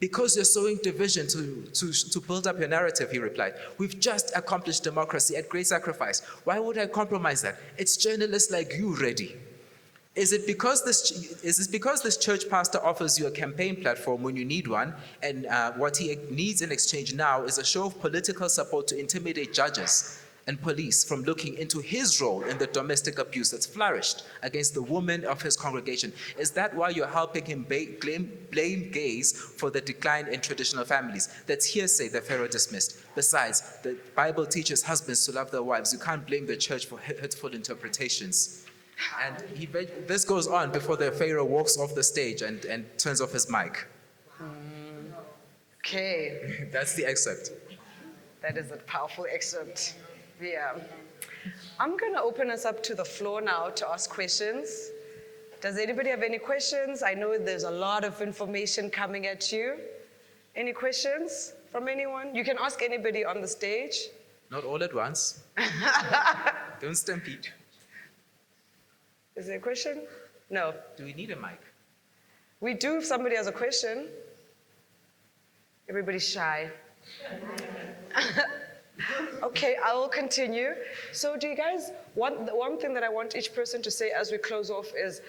Because you're sowing division to build up your narrative, he replied. We've just accomplished democracy at great sacrifice. Why would I compromise that? It's journalists like you ready. Is it because this church pastor offers you a campaign platform when you need one, and what he needs in exchange now is a show of political support to intimidate judges and police from looking into his role in the domestic abuse that's flourished against the women of his congregation? Is that why you're helping him blame gays for the decline in traditional families? That's hearsay that Pharaoh dismissed. Besides, the Bible teaches husbands to love their wives. You can't blame the church for hurtful interpretations. And this goes on before the Pharaoh walks off the stage and turns off his mic. Okay, That's the excerpt. that is a powerful excerpt. Yeah. I'm going to open us up to the floor now to ask questions. Does anybody have any questions? I know there's a lot of information coming at you. Any questions from anyone? You can ask anybody on the stage. Not all at once. Don't stampede. Is there a question? No. Do we need a mic? We do if somebody has a question. Everybody's shy. Okay, I will continue. So do you guys want, the one thing that I want each person to say as we close off is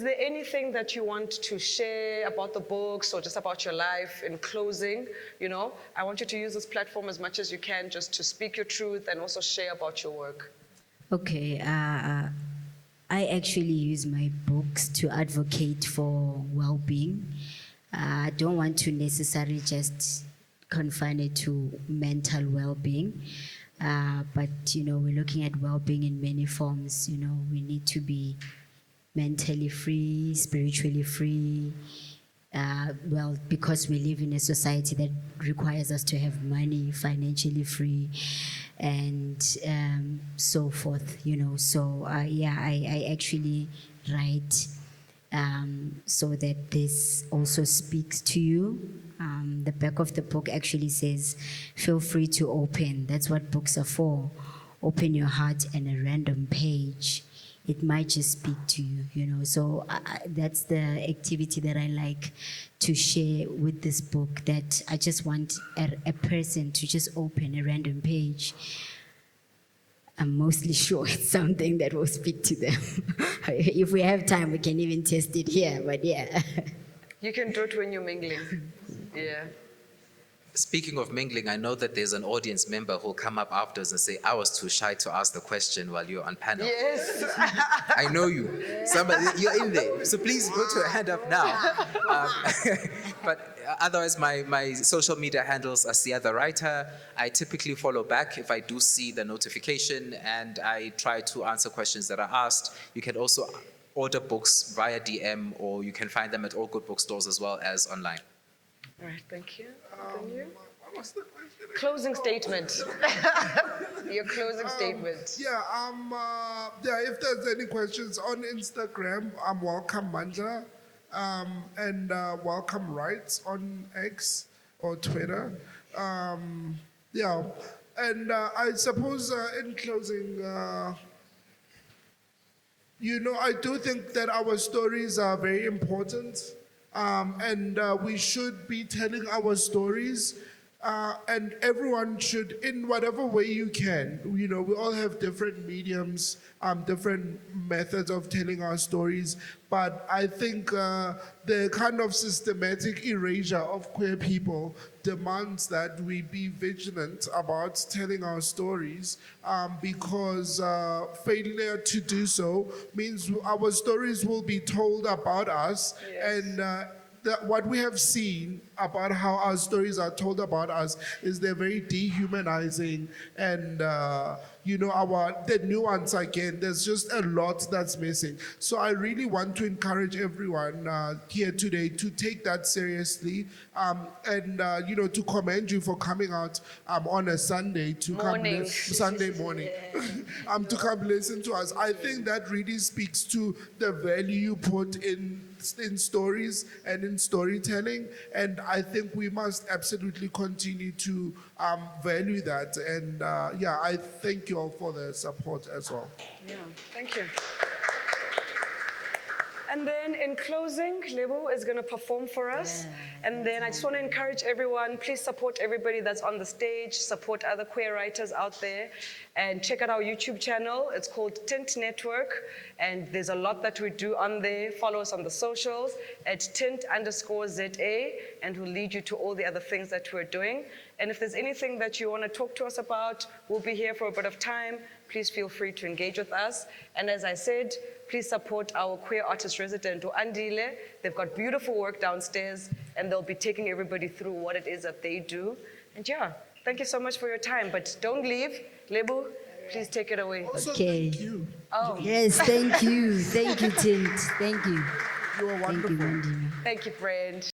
there anything that you want to share about the books or just about your life in closing? You know, I want you to use this platform as much as you can just to speak your truth and also share about your work. Okay, I actually use my books to advocate for well-being. I don't want to necessarily just confine it to mental well-being, but we're looking at well-being in many forms. We need to be mentally free, spiritually free. Because we live in a society that requires us to have money, financially free, and so forth. So I actually write so that this also speaks to you. The back of the book actually says, feel free to open. That's what books are for. Open your heart and a random page. It might just speak to you, So that's the activity that I like to share with this book, that I just want a person to just open a random page. I'm mostly sure it's something that will speak to them. If we have time, we can even test it here, but yeah. You can do it when you're mingling. Yeah. Speaking of mingling, I know that there's an audience member who'll come up afterwards and say, I was too shy to ask the question while you're on panel. Yes. I know you. Somebody, you're in there. So please put your hand up now. But otherwise, my social media handles are Siya the Writer. I typically follow back if I do see the notification, and I try to answer questions that are asked. You can also order books via DM, or you can find them at all good bookstores as well as online. All right, thank you. What's the question? Closing statement. Your closing statement. If there's any questions on Instagram, I'm welcome Manja, and welcome Rights on X or Twitter. And I suppose in closing, I do think that our stories are very important. And we should be telling our stories, and everyone should, in whatever way you can. We all have different mediums, different methods of telling our stories, but I think the kind of systematic erasure of queer people demands that we be vigilant about telling our stories, because failure to do so means our stories will be told about us, and what we have seen about how our stories are told about us is they're very dehumanizing, and the nuance again. There's just a lot that's missing. So I really want to encourage everyone here today to take that seriously, and to commend you for coming out on a Sunday to Morning. Sunday morning, to come listen to us. I think that really speaks to the value you put in stories and in storytelling, and I think we must absolutely continue to value that. And I thank you all for the support as well. Yeah, thank you. And then in closing, Lebo is going to perform for us. And then I just want to encourage everyone, please support everybody that's on the stage, support other queer writers out there, and check out our YouTube channel. It's called Tint Network, and there's a lot that we do on there. Follow us on the socials at Tint_ZA, and we'll lead you to all the other things that we're doing. And if there's anything that you want to talk to us about, we'll be here for a bit of time. Please feel free to engage with us. And as I said, please support our queer artist resident, Andile. They've got beautiful work downstairs, and they'll be taking everybody through what it is that they do. And thank you so much for your time, but don't leave. Lebo, please take it away. Also, Okay. thank you. Oh, Yes, thank you. Thank you, Tint. Thank you. You are Thank wonderful. you, Mandy. thank you, friend.